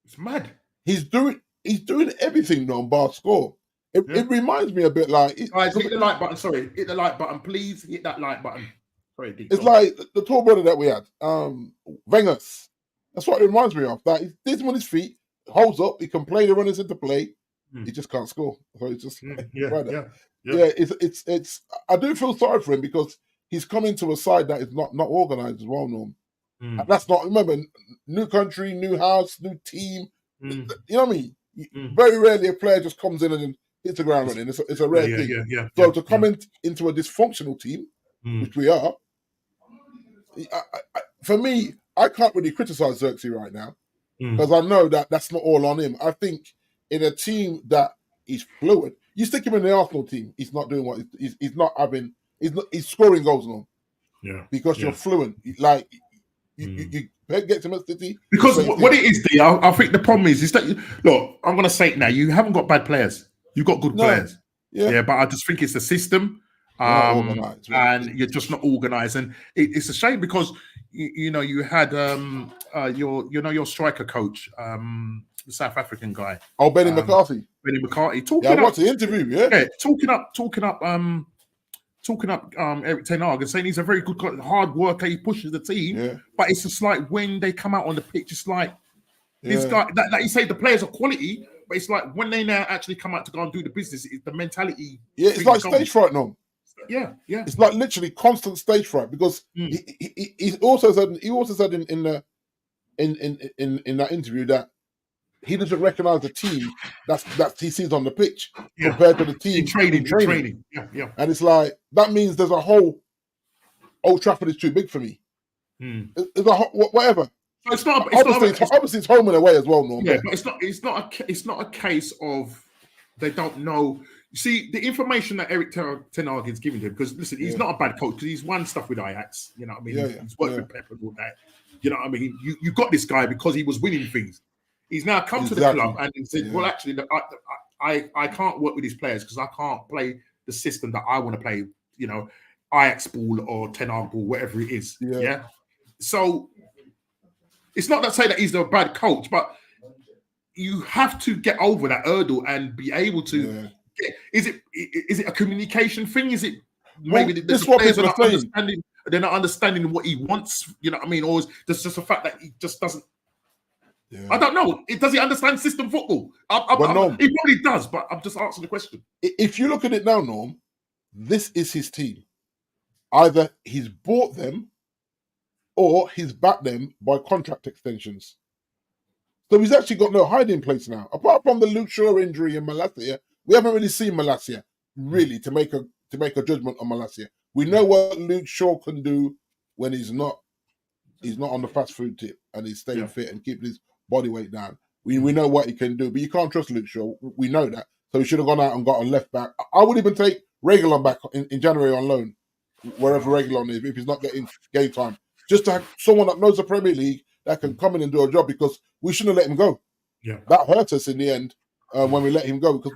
it's mad. He's doing everything now, bar score. It reminds me a bit like. Guys, hit the like button. Sorry, hit the like button, please. Hit that like button. Sorry, it's like the tall brother that we had, Wenger. That's what it reminds me of. That he's decent on his feet, holds up, he can play the runners into play. He just can't score. So it's just it's. I do feel sorry for him because he's coming to a side that is not organized as well, Norm. And that's not. Remember, new country, new house, new team. You know what I mean? Very rarely a player just comes in and hits the ground running. It's a rare thing. So to come into a dysfunctional team, which we are, for me, I can't really criticize Xerxes right now because I know that that's not all on him. I think in a team that is fluid, you stick him in the Arsenal team, he's not doing what he's not having. He's scoring goals now. Because you're fluent. Like you get to Man City. Because what it is, D, I think the problem is that look, I'm gonna say it now. You haven't got bad players. You've got good players. Yeah, but I just think it's the system. And you're just not organised, and it's a shame because you had your striker coach, the South African guy. Oh, Benny McCarthy. Talking I watched the interview. Talking up Eric Ten Hag and saying he's a very good hard worker. He pushes the team, but it's just like when they come out on the pitch, it's like this guy. Like you say, the players are quality, but it's like when they now actually come out to go and do the business, it's the mentality. Yeah, it's like stage fright now. Yeah. It's like literally constant stage fright because he also said in the in that interview that he doesn't recognise the team that he sees on the pitch compared to the team in training. Yeah. And it's like, that means there's a whole Old Trafford is too big for me. It's a whatever. So it's not. Obviously, it's home and away as well, Norm. Yeah, but it's not a case of they don't know. You see, the information that Eric Ten Hag is giving to him, because listen, he's not a bad coach because he's won stuff with Ajax. You know what I mean? He's worked with Pep and all that. You know what I mean? You got this guy because he was winning things. He's now come to the club and he said, well, actually, I can't work with these players because I can't play the system that I want to play, you know, Ajax ball or Ten Hag ball, whatever it is. Yeah. So it's not to say that he's a bad coach, but you have to get over that hurdle and be able to is it a communication thing? Is it maybe the players are not understanding? They're not understanding what he wants, you know what I mean? Or is there's just the fact that he just doesn't. I don't know. Does he understand system football? Norm, he probably does, but I'm just answering the question. If you look at it now, Norm, this is his team. Either he's bought them or he's backed them by contract extensions. So he's actually got no hiding place now. Apart from the Luke Shaw injury in Malacia, we haven't really seen Malacia really to make a judgment on Malacia. We know what Luke Shaw can do when he's not on the fast food tip and he's staying fit and keeping his body weight down. We know what he can do, but you can't trust Luke Shaw. We know that. So he should have gone out and got a left back. I would even take Reguilon back in January on loan, wherever Reguilon is, if he's not getting game time. Just to have someone that knows the Premier League that can come in and do a job, because we shouldn't have let him go. Yeah, that hurt us in the end when we let him go, because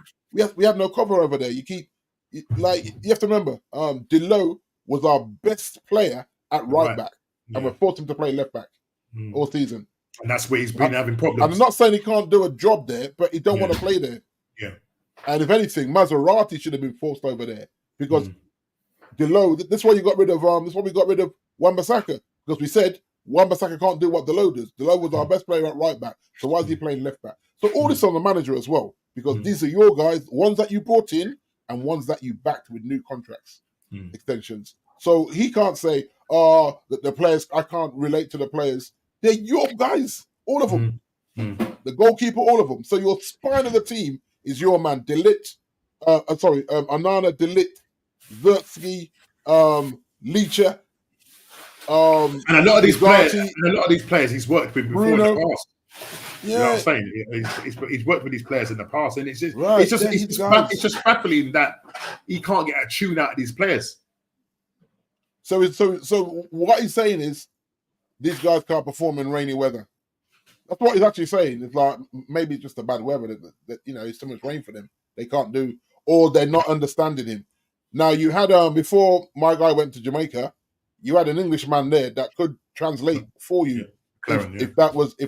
we have no cover over there. You have to remember, Delo was our best player at right back, and we forced him to play left back all season. And that's where he's been having problems. I'm not saying he can't do a job there, but he don't want to play there. Yeah. And if anything, Maserati should have been forced over there, because Delo. That's why you got rid of. That's why we got rid of Wan-Bissaka, because we said Wan-Bissaka can't do what Delo does. Delo was our best player at right back, so why is he playing left back? So all this on the manager as well, because these are your guys, ones that you brought in and ones that you backed with new contracts, extensions. So he can't say, the players, I can't relate to the players. They're your guys, all of them. The goalkeeper, all of them. So your spine of the team is your man. Anana, Delit, Zertsky, Leacher. And a lot of these players he's worked with before Bruno, in the past. Yeah. You know what I'm saying? He's worked with these players in the past, and it's just baffling that he can't get a tune out of these players. So what he's saying is these guys can't perform in rainy weather. That's what he's actually saying. It's like maybe it's just the bad weather that it's so much rain for them they can't do, or they're not understanding him. Now you had before my guy went to Jamaica, you had an Englishman there that could translate for you if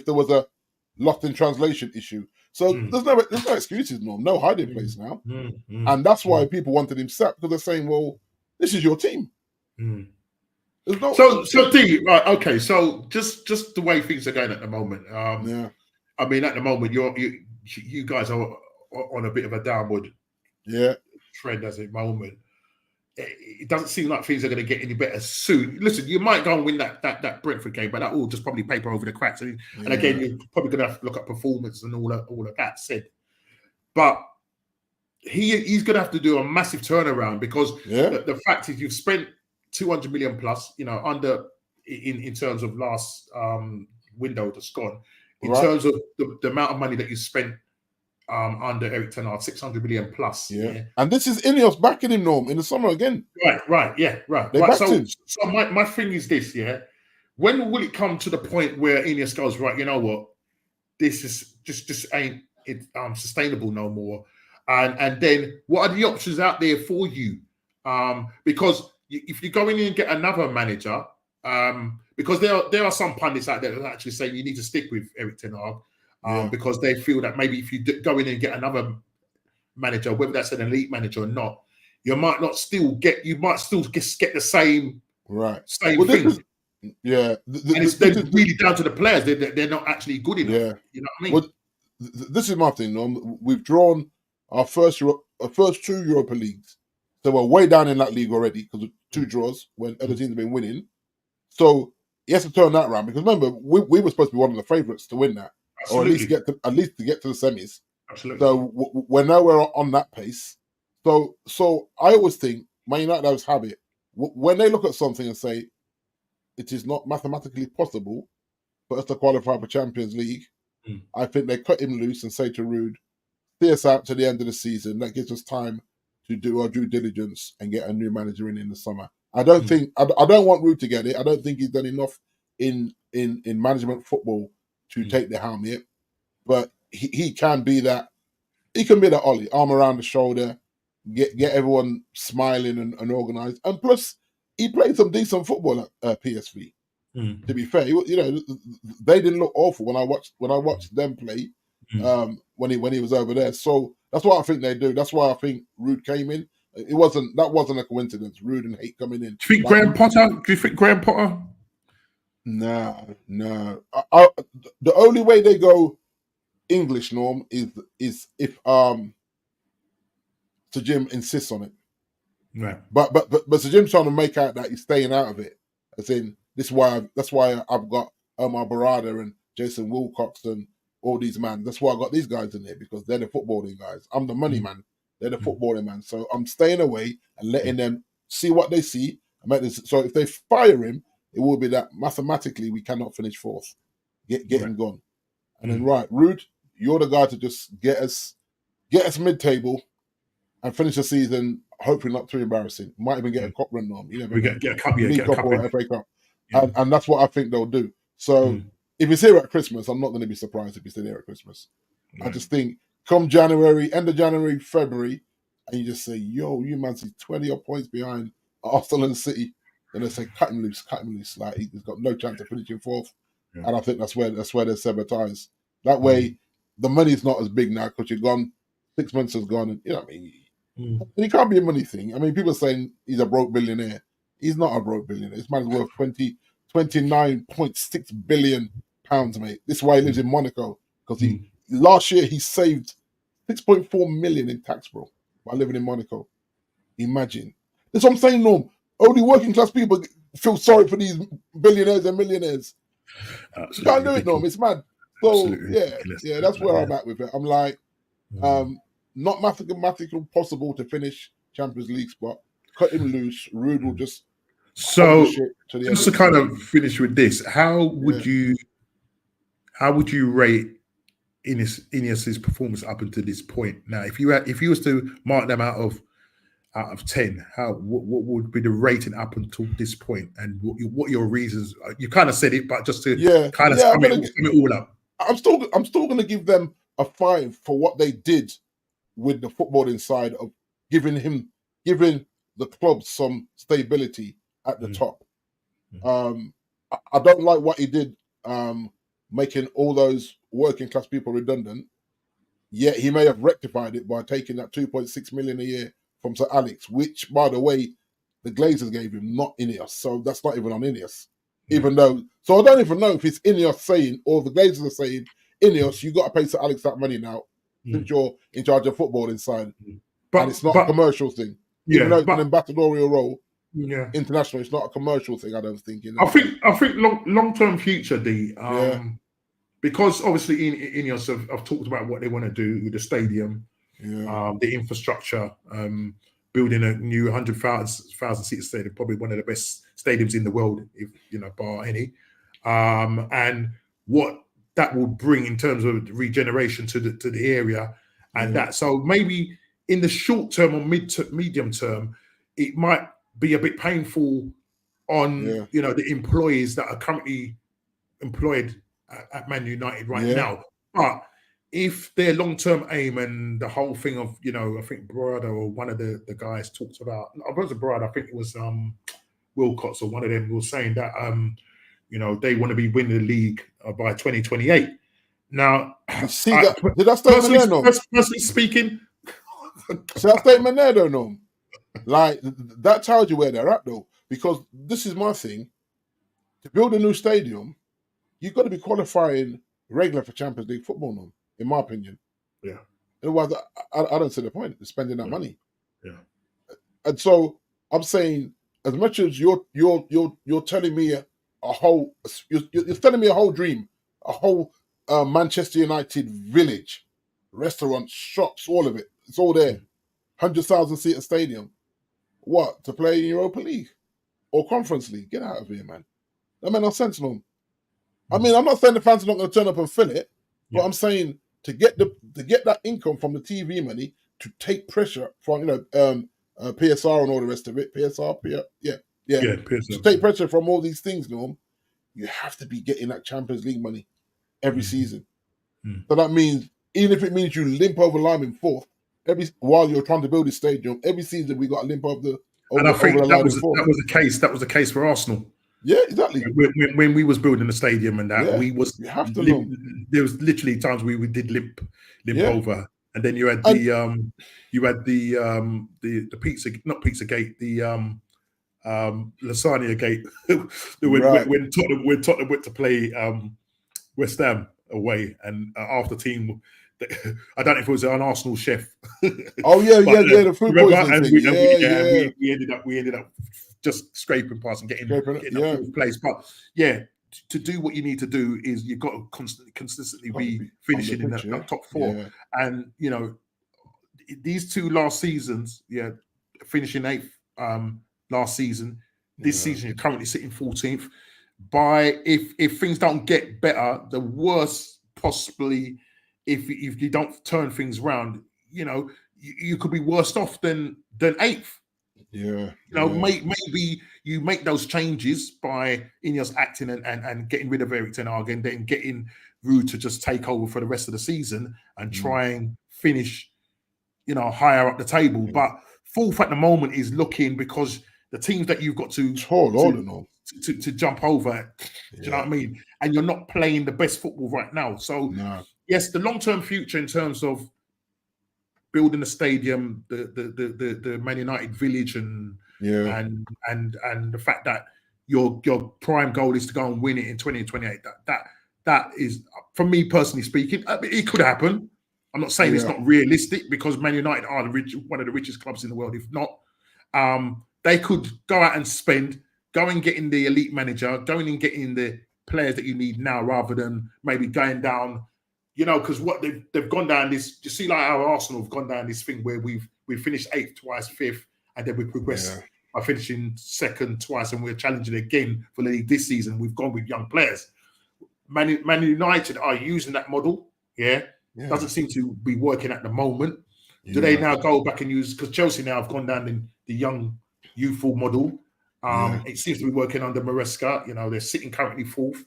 there was a lost in translation issue. So there's no excuses, no hiding place now, and that's why people wanted him sacked, because they're saying, well, this is your team. So D, right, okay. So just the way things are going at the moment. I mean, at the moment, you guys are on a bit of a downward trend at the moment. It doesn't seem like things are going to get any better soon. Listen, you might go and win that Brentford game, but that will just probably paper over the cracks. And again, you're probably going to have to look at performance and all of that said. But he's going to have to do a massive turnaround, because the fact is you've spent 200 million plus, under in terms of last window that's gone. In terms of the amount of money that you spent under Eric Ten Hag, 600 million plus. Yeah. And this is INEOS backing him, Norm, in the summer again. Right. They backed him. So my thing is this, when will it come to the point where INEOS goes, right, you know what, this is just ain't sustainable no more, and then what are the options out there for you? Because if you go in and get another manager, because there are some pundits out there that actually say you need to stick with Eric Ten Hag, because they feel that maybe if you go in and get another manager, whether that's an elite manager or not, you might still get the same thing. They're really down to the players. They're not actually good enough. Yeah. You know what I mean? Well, this is my thing, Norm. We've drawn our first two Europa Leagues. So we're way down in that league already because of 2 draws when other teams have been winning. So he has to turn that around, because remember, we were supposed to be one of the favourites to win that, Absolutely. or at least to get to the semis. Absolutely. So we're nowhere on that pace. So I always think Man United have habit when they look at something and say it is not mathematically possible for us to qualify for Champions League. I think they cut him loose and say to Ruud, see us out to the end of the season. That gives us time to do our due diligence and get a new manager in the summer. I don't think I don't want Ruud to get it. I don't think he's done enough in management football to take the helm yet. But he can be that. He can be that Ollie, arm around the shoulder, get everyone smiling and organised. And plus, he played some decent football at PSV. To be fair, they didn't look awful when I watched them play when he was over there. So that's what I think they do. That's why I think Ruud came in. That wasn't a coincidence. Ruud and Hake coming in. Do you think Graham Potter? Do you think Graham Potter? No. The only way they go English, Norm, is if Sir Jim insists on it. Right. But Sir Jim's trying to make out that he's staying out of it. As in, that's why I've got Omar Barada and Jason Wilcox and all these man. That's why I got these guys in there, because they're the footballing guys. I'm the money man. They're the footballing man. So I'm staying away and letting them see what they see. So if they fire him, it will be that mathematically we cannot finish fourth. Get him gone. And then Ruud, you're the guy to just get us mid-table and finish the season. Hopefully not too embarrassing. Might even get a cup run on. We get a cup, League Cup or FA Cup. Yeah. And that's what I think they'll do. So if he's here at Christmas, I'm not going to be surprised if he's still here at Christmas. I just think come January, end of January, February, and you just say, yo, you man see 20 odd points behind Arsenal and City, then they say cut him loose. Like he's got no chance of finishing fourth. Yeah. And I think that's where they sever ties. That way the money's not as big now, because you're gone, 6 months has gone, and you know what I mean. And it can't be a money thing. I mean, people are saying he's a broke billionaire. He's not a broke billionaire. This man's worth 29.6 billion pounds, mate. This is why he lives in Monaco, because last year he saved 6.4 million in tax, bro, by living in Monaco. Imagine. That's what I'm saying, Norm. Only working class people feel sorry for these billionaires and millionaires. Absolutely. You can't do it, Norm. It's mad. So yeah, that's where I'm at with it. I'm like, not mathematically possible to finish Champions League spot. Cut him loose. Ruud will just. So just to kind of finish with this, how would you rate INEOS's performance up until this point? Now, if you was to mark them out of 10, what would be the rating up until this point, and what your reasons? You kind of said it, but just to kind of sum it all up. I'm still going to give them a 5 for what they did with the footballing side of giving the club some stability at the top. I don't like what he did, making all those working class people redundant. Yet he may have rectified it by taking that 2.6 million a year from Sir Alex, which, by the way, the Glazers gave him, not INEOS. So that's not even on INEOS. Even though, so I don't even know if it's INEOS saying, or the Glazers are saying, INEOS, you got to pay Sir Alex that money now, since you're in charge of football inside. And it's not a commercial thing. Even though it's an ambassadorial role, international, it's not a commercial thing, I don't think. I think long-term future, D, because obviously INEOS have talked about what they want to do with the stadium, the infrastructure, building a new 100,000 seat stadium, probably one of the best stadiums in the world, if bar any, and what that will bring in terms of regeneration to the area, and that. So maybe in the short term or medium term, it might be a bit painful on the employees that are currently employed at Man United now. But if their long-term aim and the whole thing of, I think Brad or one of the guys talked about, I wasn't Brad, I think it was Wilcox or one of them was saying that, they want to be winning the league by 2028. Now, see that? Did that statement there, no? Personally speaking, see that statement there, though, no? Like, that tells you where they're at, though, because this is my thing. To build a new stadium, you've got to be qualifying regular for Champions League football, no? In my opinion. Yeah. Otherwise, I don't see the point of spending that money. Yeah. And so I'm saying, as much as you're telling me whole. You're telling me a whole dream, a whole Manchester United village, restaurants, shops, all of it. It's all there. 100,000 seater stadium. What, to play in Europa League or Conference League? Get out of here, man. That makes no sense, no. I mean, I'm not saying the fans are not going to turn up and fill it, but I'm saying to get that income from the TV money, to take pressure from PSR and all the rest of it. PSR, PSR. To take pressure from all these things, Norm, you have to be getting that Champions League money every season. So that means, even if it means you limp over Lime in fourth, while you're trying to build this stadium, every season we got to limp over the line. And I think that was the case for Arsenal. Yeah, exactly. When we was building the stadium and that, you have to there was literally times we did limp over, and then you had the pizza, not Pizzagate, the Lasagna Gate when Tottenham went to play West Ham away, and after team. I don't know if it was an Arsenal chef. The food poisoning thing. We ended up just scraping past and getting a fourth place. But to do what you need to do is you've got to consistently be finishing in that top four. Yeah. And these two last seasons, finishing 8th last season. This season you're currently sitting 14th. If things don't get better, the worst possibly. If you don't turn things around, you could be worse off than 8th. Maybe you make those changes by INEOS acting and getting rid of Erik ten Hag and then getting Ruud to just take over for the rest of the season and try and finish, higher up the table. But fourth at the moment is looking, because the teams that you've got to jump over, do you know what I mean? And you're not playing the best football right now. So yes, the long-term future in terms of building a stadium, the Man United village, and the fact that your prime goal is to go and win it in 2028. That is, for me personally speaking, it could happen. I'm not saying it's not realistic, because Man United are one of the richest clubs in the world. If not, they could go out and go and get in the elite manager, going and getting the players that you need now, rather than maybe going down. Because what they've gone down this, you see, like our Arsenal have gone down this thing where we've finished 8th twice, 5th, and then we progress by finishing 2nd twice, and we're challenging again for the league this season. We've gone with young players. Man United are using that model. Doesn't seem to be working at the moment. Do they now go back and use? Because Chelsea now have gone down in the young, youthful model. It seems to be working under Maresca. They're sitting currently 4th,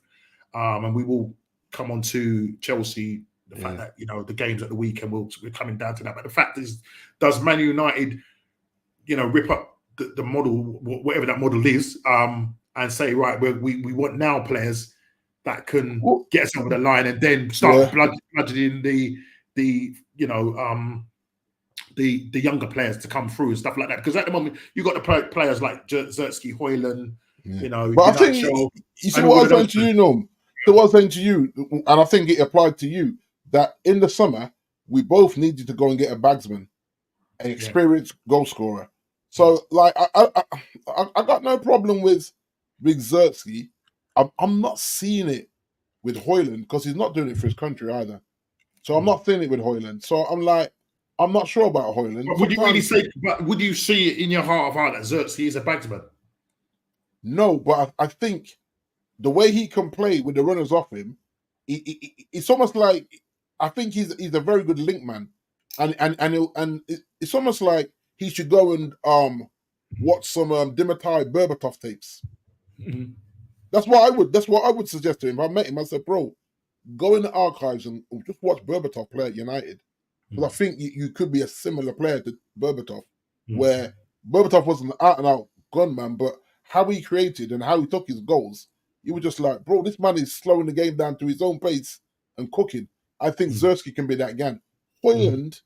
and we will come on to Chelsea, the fact that the games at the weekend we're coming down to that. But the fact is, does Man United rip up the model, whatever that model is, and say, right, we want now players that can get us over the line, and then start bludgeoning the younger players to come through and stuff like that? Because at the moment you've got the players like Zertsky, Højlund, but I think you see what I was saying to you, Norm. So what I was saying to you, and I think it applied to you, that in the summer, we both needed to go and get a bagsman, an experienced goal scorer. So, like, I got no problem with Zertsky. I'm not seeing it with Højlund, because he's not doing it for his country either. So I'm not seeing it with Højlund. So I'm like, I'm not sure about Højlund. But would you see it in your heart of heart that Zertsky is a bagsman? No, but I think the way he can play with the runners off him, it's almost like, I think he's a very good link man, and it's almost like he should go and watch some Dimitar Berbatov tapes. Mm-hmm. That's what I would suggest to him. If I met him, I said, bro, go in the archives and just watch Berbatov play at United, because I think you could be a similar player to Berbatov, where Berbatov wasn't an out and out gunman, but how he created and how he took his goals. You were just like, bro, this man is slowing the game down to his own pace and cooking. I think Zertsky can be that again. Højlund,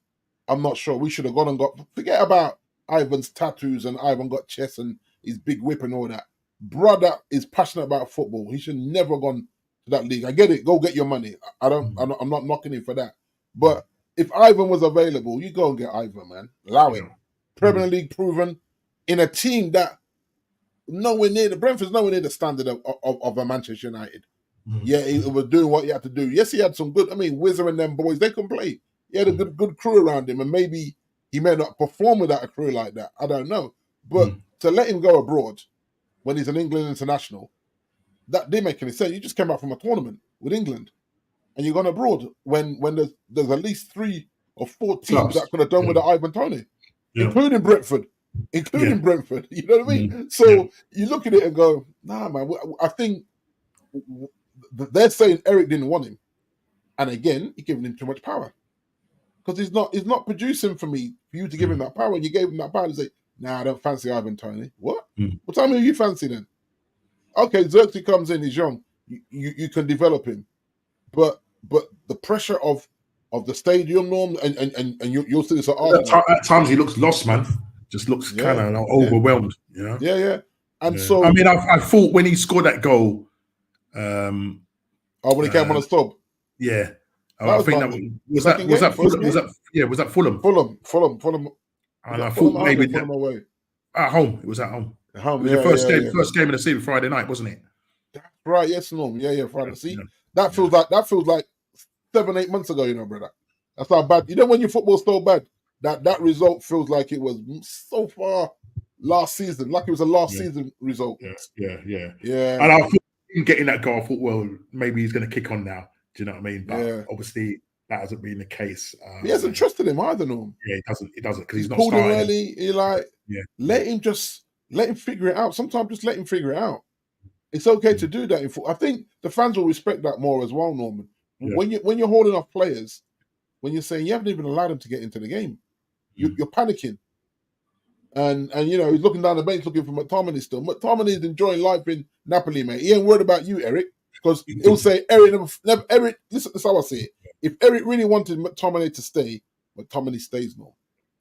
I'm not sure. We should have gone and forget about Ivan's tattoos and Ivan got chest and his big whip and all that. Brother is passionate about football. He should never have gone to that league. I get it. Go get your money. I'm not knocking him for that. But if Ivan was available, you go and get Ivan, man. Allow him. Premier League proven in a team that, nowhere near the standard of a Manchester United. Yeah, he was doing what he had to do. Yes, he had some good. I mean, Wizard and them boys, they can play. He had a good crew around him, and maybe he may not perform without a crew like that. I don't know. But to let him go abroad when he's an England international, that didn't make any sense. You just came back from a tournament with England, and you're gone abroad when there's at least 3 or 4 teams that could have done with Ivan Toney, including Brentford. Brentford. You know what I mean? So you look at it and go, nah, man. I think they're saying Eric didn't want him, and again, you're giving him too much power because he's not producing for you to give him that power. And you gave him that power to say, nah, I don't fancy Ivan Toney. What? What time are you fancy then? Okay, Xerxes comes in, he's young. You can develop him, but the pressure of the stadium norm and you'll see this at Arsenal. At times he looks lost, man. Just looks kind of overwhelmed. You know? Yeah. And so I mean, I thought when he scored that goal. When he came on a stop. Yeah. I think was that Fulham? Fulham. And I thought maybe away. At home. It was at home. At home. It was the first game of the season, Friday night, wasn't it? Right, yes, Norm. Yeah, Friday. See, that feels like 7-8 months ago, you know, brother. That's how bad. You know, when your football's so bad, that result feels like it was so far last season, like it was a last season result. Yeah. And I thought him getting that goal, I thought, well, maybe he's going to kick on now. Do you know what I mean? But obviously, that hasn't been the case. He hasn't trusted him either, Norm. Yeah, he doesn't because he's not pulled starting. Him early. He let him figure it out. Sometimes just let him figure it out. It's okay to do that. I think the fans will respect that more as well, Norman. Yeah. When you're holding off players, when you're saying you haven't even allowed them to get into the game, you're panicking. And you know, he's looking down the bench looking for McTominay still. McTominay is enjoying life in Napoli, mate. He ain't worried about you, Eric, because he'll say Eric never Eric. Listen, that's how I see it. If Eric really wanted McTominay to stay, McTominay stays now.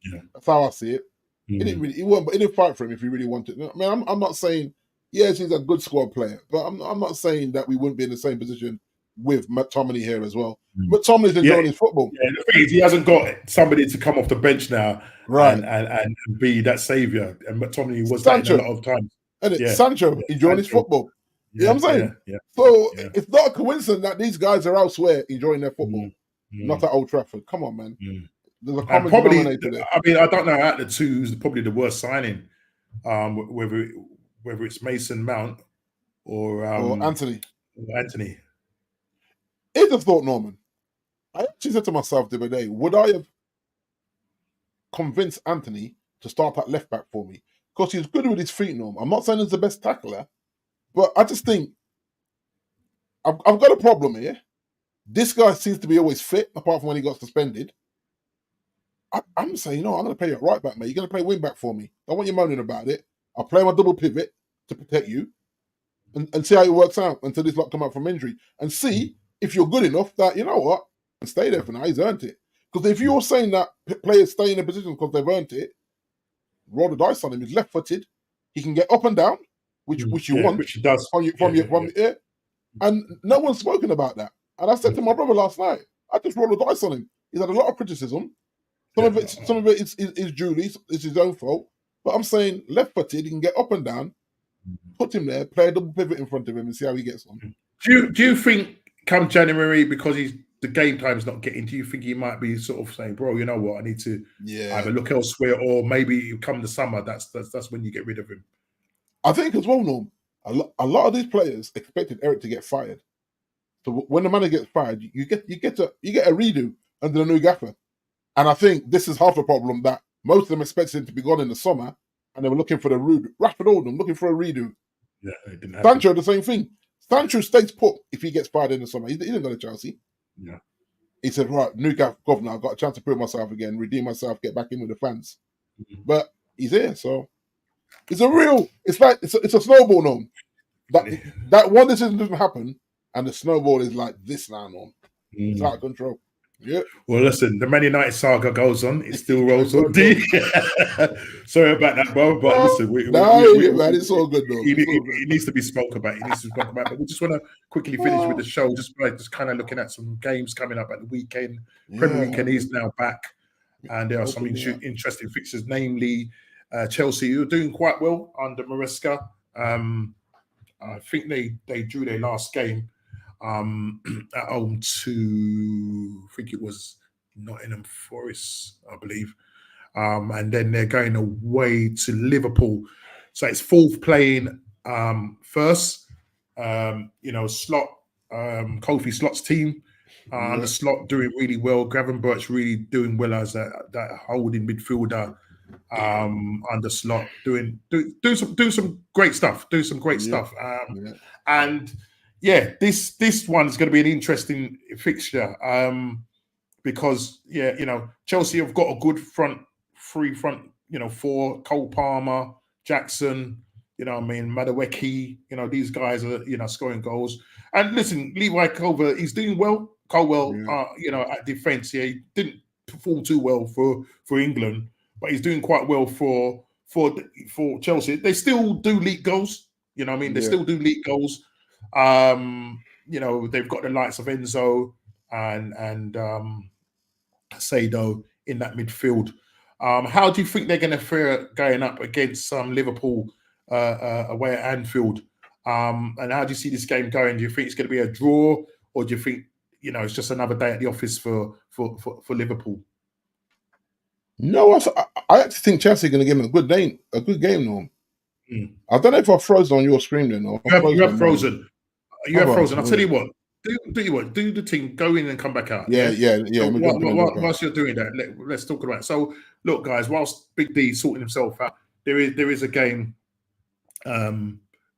Yeah, that's how I see it. He didn't fight for him if he really wanted. I mean, I'm not saying yes, he's a good squad player, but I'm not saying that we wouldn't be in the same position with McTominay here as well. McTominay's enjoying his football. Yeah, the thing is, he hasn't got somebody to come off the bench now, right, and be that saviour. And McTominay was Sancho, that a lot of times. And Sancho enjoying his football. You know what I'm saying? So it's not a coincidence that these guys are elsewhere enjoying their football, not at Old Trafford. Come on, man. There's a common denominator there. I mean, I don't know out the two who's probably the worst signing, whether it's Mason Mount or Anthony. Anthony. Here's a thought, Norman. I actually said to myself the other day, would I have convinced Anthony to start at left back for me? Because he's good with his feet, Norm. I'm not saying he's the best tackler, but I just think I've got a problem here. This guy seems to be always fit, apart from when he got suspended. I'm saying, no, I'm going to play you at right back, mate. You're going to play wing back for me. I want you moaning about it. I'll play my double pivot to protect you and see how it works out until this lot come out from injury. And see if you're good enough that, you know what, and stay there for now. He's earned it. Because if you're saying that players stay in a position because they've earned it, roll the dice on him. He's left-footed. He can get up and down, which you want. Which he does. From your ear. And no one's spoken about that. And I said to my brother last night, I just rolled the dice on him. He's had a lot of criticism. Some of it is Julie's, it's his own fault. But I'm saying left-footed, he can get up and down, put him there, play a double pivot in front of him and see how he gets on. Do you think come January, because the game time's not getting, do you think he might be sort of saying, bro, you know what, I need to either look elsewhere or maybe come the summer, that's when you get rid of him? I think as well, Norm, a lot of these players expected Eric to get fired. So when the manager gets fired, you get a redo under the new gaffer. And I think this is half the problem, that most of them expected him to be gone in the summer and they were looking for the redo. Rashford Oldham looking for a redo. Yeah, it didn't happen. Sancho, the same thing. Sancho stays put if he gets fired in the summer. He didn't go to Chelsea. Yeah. He said, right, new governor, I've got a chance to prove myself again, redeem myself, get back in with the fans. But he's here, so it's a snowball, Norm. That one decision doesn't happen, and the snowball is like this now, Norm. It's out of control. Yeah. Well, listen, the Man United saga goes on. It still rolls on. Sorry about that, bro. But listen, man, it's all good, though. It needs to be spoken about. But we just want to quickly finish with the show, just kind of looking at some games coming up at the weekend. Premier Weekend is now back, and there are some interesting fixtures, namely Chelsea, who are doing quite well under Maresca. I think they drew their last game at home to, I think it was Nottingham Forest, I believe. And then they're going away to Liverpool. So it's fourth playing first. Slot, Kofi Slot's team. And the Slot doing really well. Gavin Birch really doing well as that holding midfielder under Slot, doing some great stuff. And yeah, this one's going to be an interesting fixture because Chelsea have got a good front four. Cole Palmer, Jackson, Madueke, these guys are scoring goals. And listen, Levi Culver, he's doing well. Colwell, at defence, he didn't perform too well for England, but he's doing quite well for Chelsea. They still do leak goals. They still do leak goals. They've got the likes of Enzo and Sado in that midfield. How do you think they're going to fare going up against Liverpool away at Anfield? And how do you see this game going? Do you think it's going to be a draw, or do you think it's just another day at the office for Liverpool? No, I actually think Chelsea are going to give him a good game, Norm. I don't know if I've frozen on your screen then. Or you have frozen. You have frozen. I'll tell you what. Do the thing. Go in and come back out. Yeah. So whilst you're doing that, let's talk about it. So, look, guys. Whilst Big D sorting himself out, there is a game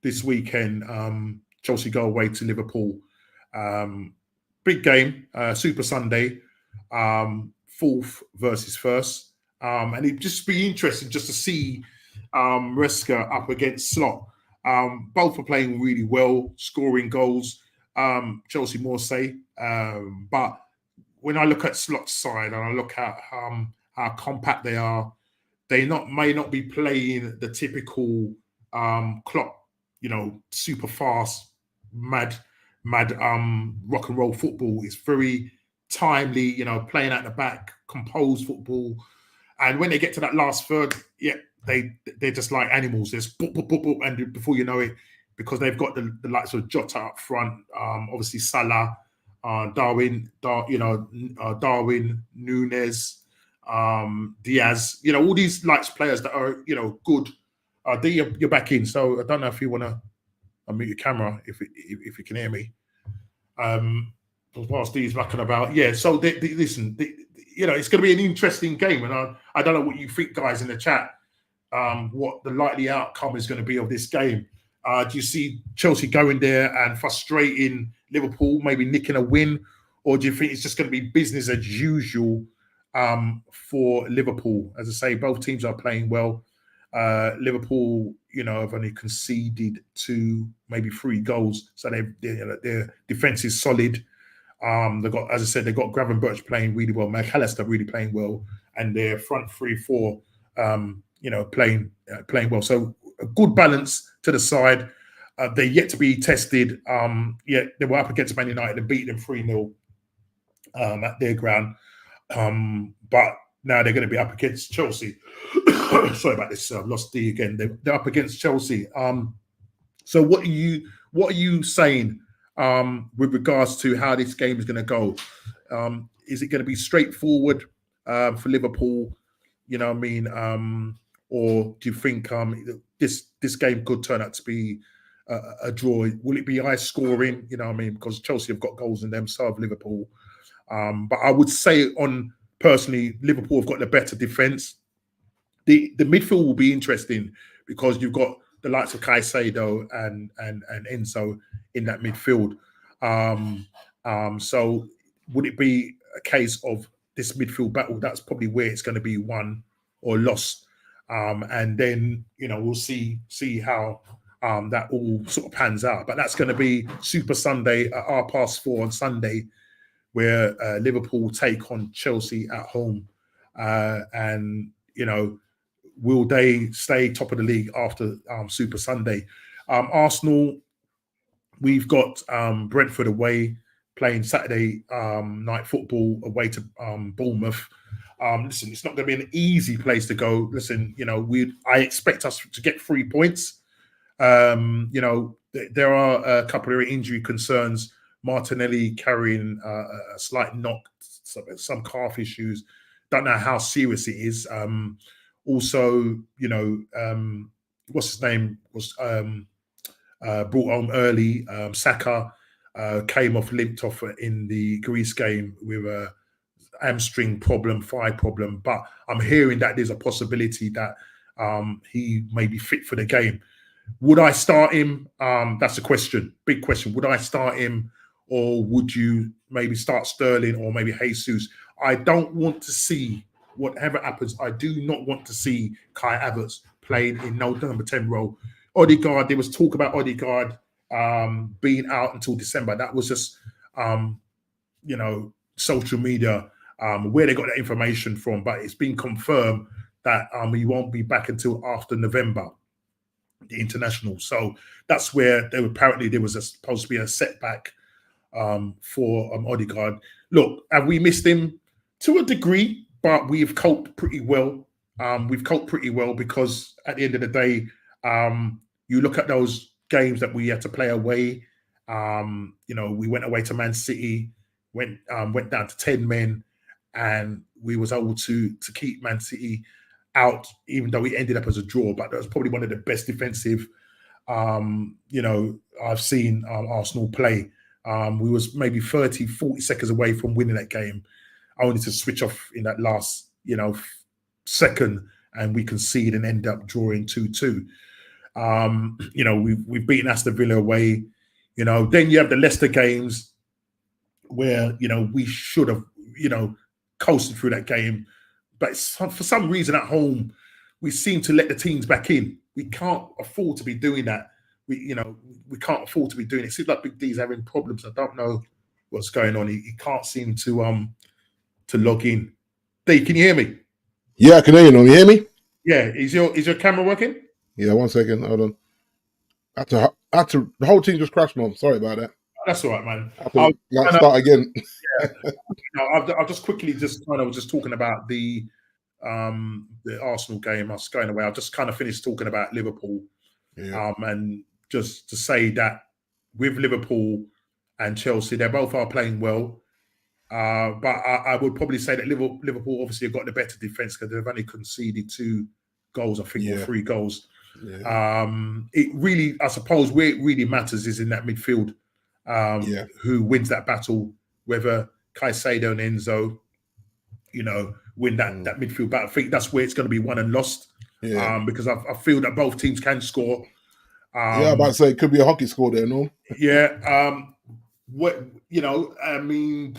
this weekend. Chelsea go away to Liverpool. Big game, Super Sunday, fourth versus first. And it'd just be interesting just to see Reska up against Slot. Both are playing really well, scoring goals. Chelsea more say. But when I look at Slot's side and I look at how compact they are, they may not be playing the typical Klopp, super fast, mad rock and roll football. It's very timely, playing at the back, composed football. And when they get to that last third, they're just like animals. There's boop, boop, boop, boop, and before you know it, because they've got the likes of Jota up front, obviously Salah, Darwin, Nunes, Diaz, all these likes players that are, good. You're back in, so I don't know if you want to unmute your camera if you can hear me. Whilst D's mucking about, so listen, it's going to be an interesting game, and I don't know what you think, guys, in the chat. What the likely outcome is going to be of this game? Do you see Chelsea going there and frustrating Liverpool, maybe nicking a win, or do you think it's just going to be business as usual for Liverpool? As I say, both teams are playing well. Liverpool, have only conceded 2, maybe 3 goals, so their defense is solid. They've got, as I said, they've got Gavin Birch playing really well, McAllister really playing well, and their front 3-4, playing well. So a good balance to the side. They're yet to be tested. They were up against Man United and beat them 3-0 at their ground. But now they're going to be up against Chelsea. Sorry about this. I've lost D again. They're up against Chelsea. So what are you saying with regards to how this game is going to go? Is it going to be straightforward for Liverpool? Or do you think this game could turn out to be a draw? Will it be high scoring? Because Chelsea have got goals in them, so have Liverpool. But I would say, personally, Liverpool have got the better defence. The midfield will be interesting because you've got the likes of Caicedo and Enzo in that midfield. So would it be a case of this midfield battle? That's probably where it's going to be won or lost. And then, we'll see how that all sort of pans out. But that's going to be Super Sunday at 4:30 on Sunday, where Liverpool take on Chelsea at home. And, will they stay top of the league after Super Sunday? Arsenal, we've got Brentford away, playing Saturday night football away to Bournemouth. Listen, it's not going to be an easy place to go. Listen, I expect us to get 3 points. You know, there are a couple of injury concerns. Martinelli carrying a slight knock, some calf issues. Don't know how serious it is. Also, you know, what's his name was brought home early. Saka limped off in the Greece game with a hamstring problem, thigh problem. But I'm hearing that there's a possibility that he may be fit for the game. Would I start him? That's a question, big question. Would I start him, or would you maybe start Sterling or maybe Jesus? I don't want to see, whatever happens, I do not want to see Kai Havertz playing in no number 10 role. Odegaard, there was talk about Odegaard being out until December. That was just, you know, social media, where they got that information from. But it's been confirmed that he won't be back until after November, the international. So that's where apparently there was supposed to be a setback for Odegaard. Look, have we missed him? To a degree, but we've coped pretty well. We've coped pretty well because at the end of the day, you look at those games that we had to play away. You know, we went away to Man City, went down to 10 men, and we was able to keep Man City out, even though we ended up as a draw. But that was probably one of the best defensive, you know, I've seen Arsenal play. We was maybe 30, 40 seconds away from winning that game, only to switch off in that last, you know, second, and we concede and end up drawing 2-2. You know, we've beaten Aston Villa away. You know, then you have the Leicester games where, you know, we should have, you know, coasted through that game. But for some reason at home, we seem to let the teams back in. We can't afford to be doing that. We can't afford to be doing it. It seems like Big D's having problems. I don't know what's going on. He can't seem to log in. D, can you hear me? Yeah, I can hear you. Can you hear me? Yeah. Is your camera working? Yeah, 1 second. Hold on. The whole team just crashed, man. Sorry about that. That's all right, man. I'll start again. Yeah. I'll just quickly I was just talking about the Arsenal game. I was going away. I just kind of finished talking about Liverpool. Yeah. And just to say that with Liverpool and Chelsea, they both are playing well. But I would probably say that Liverpool obviously have got the better defense because they've only conceded 2 goals, I think, or 3 goals. Yeah. It really, I suppose, where it really matters is in that midfield. Who wins that battle, whether Caicedo and Enzo, you know, win that midfield battle. I think that's where it's going to be won and lost. Yeah. Because I feel that both teams can score. I'm about to say it could be a hockey score there, no? Yeah. You know, I mean,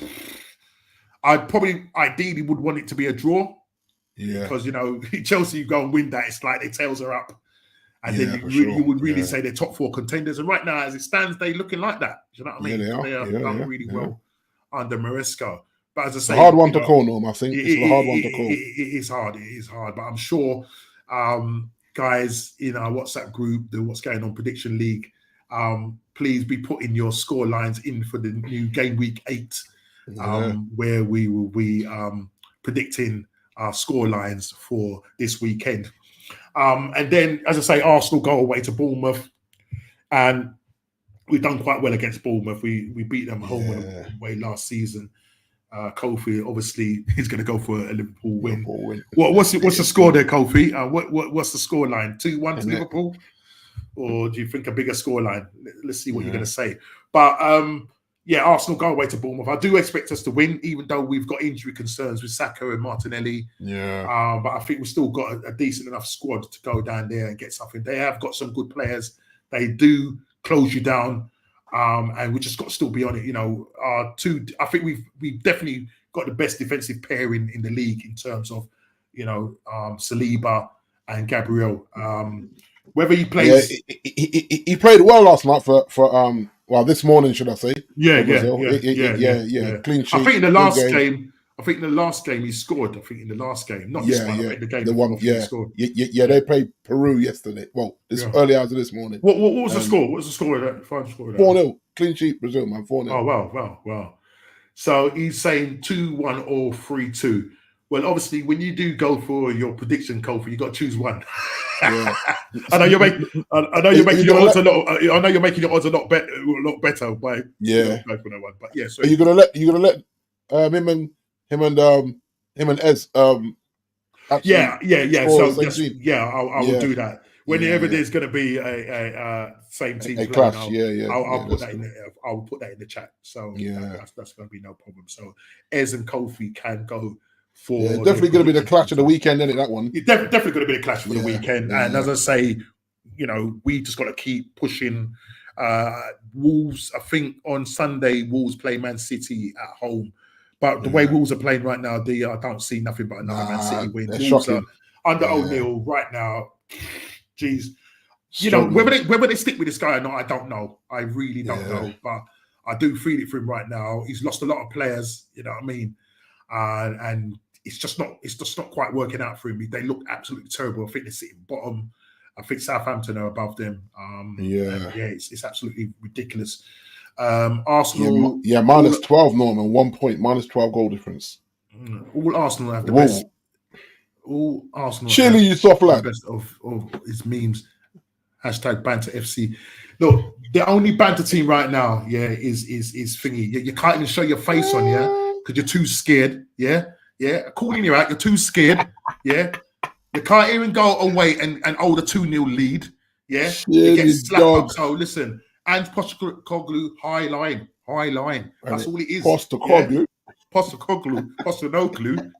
I probably ideally would want it to be a draw. Yeah. Because, you know, Chelsea, you go and win that, it's like their tails are up. And then you would really say they're top 4 contenders. And right now, as it stands, they're looking like that. Do you know what I mean? They are done really well under Maresca. But as I say, it's a hard one to call, Norm, I think. It's a hard one to call. It is hard. It is hard. But I'm sure guys in our WhatsApp group, the What's Going On Prediction League, please be putting your score lines in for the new game week 8, where we will be predicting our score lines for this weekend. And then, as I say, Arsenal go away to Bournemouth, and we've done quite well against Bournemouth. We beat them home and away last season. Kofi obviously is going to go for a Liverpool win. What's the score there, Kofi? What's the score line? 2-1 to Liverpool, or do you think a bigger score line? Let's see what you're going to say. But Arsenal go away to Bournemouth. I do expect us to win, even though we've got injury concerns with Saka and Martinelli. Yeah. But I think we've still got a decent enough squad to go down there and get something. They have got some good players. They do close you down, and we just got to still be on it. You know, I think we've definitely got the best defensive pairing in the league in terms of, you know, Saliba and Gabriel. Whether he plays, he played well last night for this morning, should I say? Yeah. Clean sheet. I think in the last game he scored. I think in the last game, not this one. I think the game. The one, he scored. They played Peru yesterday. Well, early hours of this morning. What was the score? What was the score of that? Final score of that? 4-0. Clean sheet, Brazil, man. 4-0. Oh wow. So he's saying 2-1 or 3-2. Well, obviously, when you do go for your prediction, Kofi, you got to choose one. Yeah. I know you're making. I know you're making your odds a lot. I know you're making your odds a lot better by going for that one. But yeah, so are you gonna let him and Ez yeah. So I will do that. Whenever there's going to be a same team a playing, clash, I'll put that in. I'll put that in the chat. So that's going to be no problem. So Ez and Kofi can go for. Yeah, definitely going to be the clash of the weekend, isn't it? That one. It's definitely going to be the clash for the weekend. And as I say, we just got to keep pushing. Wolves, I think on Sunday, Wolves play Man City at home. But the way Wolves are playing right now, I don't see nothing but another Man City win. Wolves are under O'Neill right now. Geez, whether they stick with this guy or not, I don't know. I really don't know. But I do feel it for him right now. He's lost a lot of players. You know what I mean? And it's just not quite working out for him. They look absolutely terrible. I think they're sitting bottom. I think Southampton are above them. It's absolutely ridiculous. Arsenal, minus 12, Norman, 1 point, minus 12 goal difference. All Arsenal have the best. All Arsenal. Surely you soft lad. Best of his memes. Hashtag banter FC. Look, the only banter team right now, is thingy. You can't even show your face on, because you're too scared. Calling you out, you're too scared. You can't even go away and hold a 2-0 lead. You get slapped up. So listen. And Postecoglou, high line. That's all it is. Postecoglou. Postecoglou,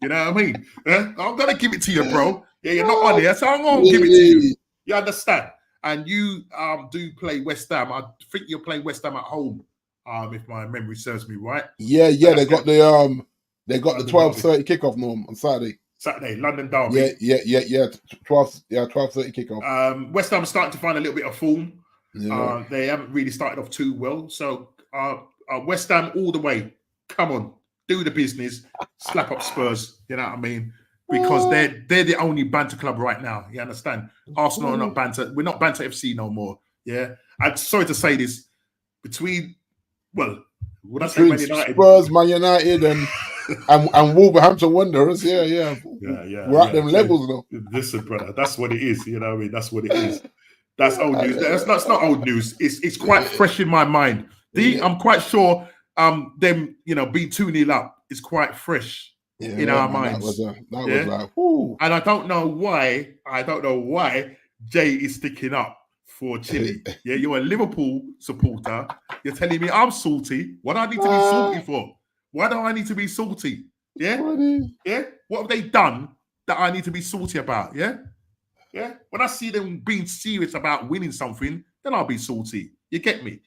you know what I mean? I'm going to give it to you, bro. You're not on here, so I'm going to give it to you. You understand? And you do play West Ham. I think you're playing West Ham at home, if my memory serves me right. They got the 12:30 kickoff, Norm, on Saturday. London Derby. 12:30 kickoff. West Ham are starting to find a little bit of form. They haven't really started off too well. So West Ham all the way. Come on, do the business. Slap up Spurs. You know what I mean? Because they're the only banter club right now. You understand? Arsenal are not banter. We're not banter FC no more. Yeah. I'm sorry to say this. Between Man United, Spurs, Man United, and Wolverhampton Wanderers. We're at them levels now. Listen, brother, that's what it is. You know what I mean? That's what it is. That's old news. That's not old news. It's quite fresh in my mind. I'm quite sure them being 2-0 up is quite fresh in our minds. That was like, whoo. And I don't know why Jay is sticking up for Chile. You're a Liverpool supporter. You're telling me I'm salty. What do I need to be salty for? Why do I need to be salty? What have they done that I need to be salty about? When I see them being serious about winning something, then I'll be salty. You get me?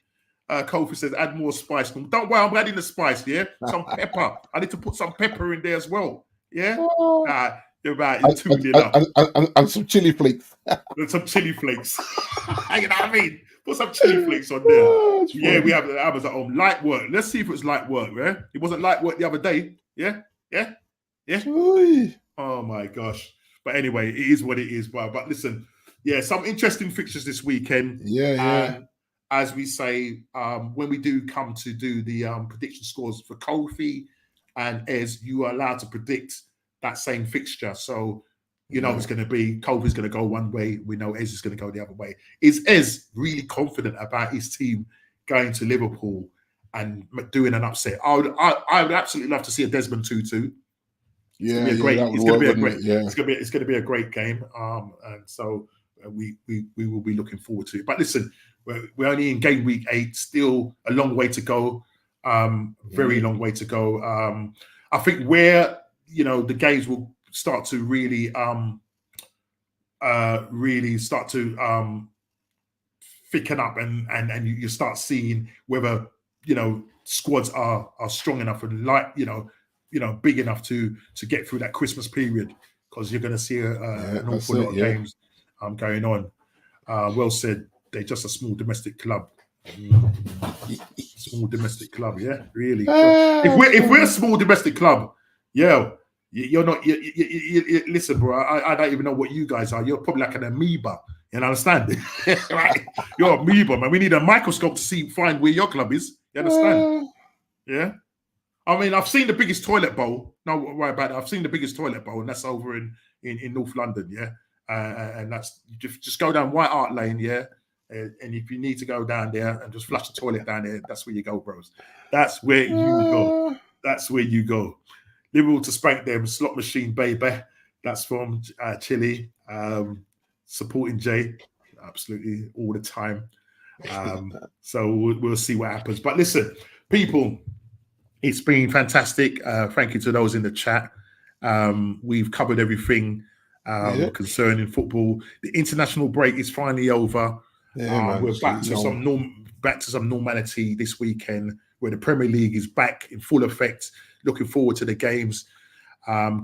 Kofi says, add more spice. Don't worry, I'm adding the spice, some pepper. I need to put some pepper in there as well. You're right. And some chili flakes. And some chili flakes. You know what I mean? Put some chili flakes on there. We have the Amazon at home. Light work. Let's see if it's light work, It wasn't light work the other day. Yeah. Oh my gosh. But anyway, it is what it is. But listen, some interesting fixtures this weekend. As we say, when we do come to do the prediction scores for Kofi and Ez, you are allowed to predict that same fixture. So you know it's going to be Kofi's going to go one way. We know Ez is going to go the other way. Is Ez really confident about his team going to Liverpool and doing an upset? I would absolutely love to see a Desmond Tutu. It's going to be a great game. And so we will be looking forward to it. But listen, we're only in game week 8, still a long way to go. Very long way to go. I think where the games will start to really start to thicken up, and you start seeing whether squads are strong enough and big enough to get through that Christmas period, because you're going to see an awful lot of games going on. Well said. They're just a small domestic club. Small domestic club, really. If we're a small domestic club, you're not. Listen, bro. I don't even know what you guys are. You're probably like an amoeba. You understand? Right? You're an amoeba, man. We need a microscope to find where your club is. You understand? Yeah. I mean, I've seen the biggest toilet bowl No, worry about it. I've seen the biggest toilet bowl, and that's over in North London, yeah. And that's just go down White Hart Lane, yeah. And if you need to go down there and just flush the toilet down there, that's where you go, bros. That's where you go. That's where you go. Liberal to spank them, slot machine, baby. That's from Chile. Supporting Jay, absolutely all the time. So we'll see what happens. But listen, people, it's been fantastic. Thank you to those in the chat. We've covered everything concerning football. The international break is finally over. We're back to some normality this weekend, where the Premier League is back in full effect. Looking forward to the games.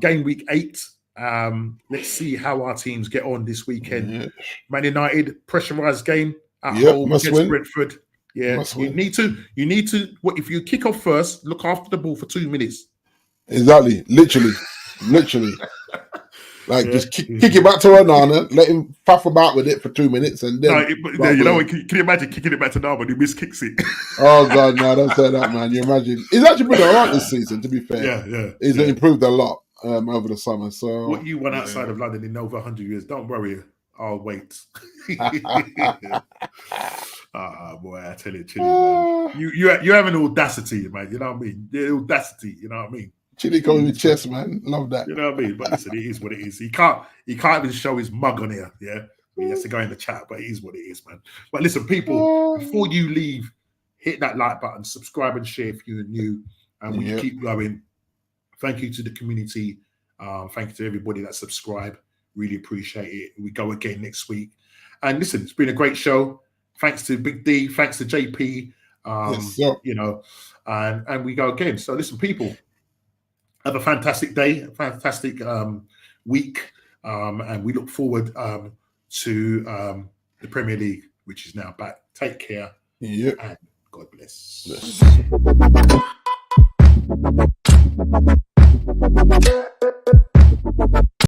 Game week 8. Let's see how our teams get on this weekend. Man United, pressurized game at home against Brentford. Yeah, you need to. What if you kick off first? Look after the ball for 2 minutes. Exactly, literally. Like just kick it back to Onana, let him faff about with it for 2 minutes, and then can you imagine kicking it back to Naba and he miskicks it? Oh God, no, don't say that, man. You imagine he's actually been alright this season. To be fair, he's improved a lot over the summer. So what you won outside of London in over 100 years, don't worry, I'll wait. Boy, I tell you, Chile, man. You have an audacity, man. You know what I mean? The audacity, you know what I mean? Chile coming with chest, man. Love that. You know what I mean? But listen, it is what it is. He can't even show his mug on here. Yeah, he has to go in the chat, but it is what it is, man. But listen, people, before you leave, hit that like button, subscribe and share if you're new, and we keep going. Thank you to the community. Thank you to everybody that subscribed. Really appreciate it. We go again next week. And listen, it's been a great show. Thanks to Big D. Thanks to JP. You know, and we go again. So listen, people, have a fantastic day, a fantastic week, and we look forward to the Premier League, which is now back. Take care, and God bless.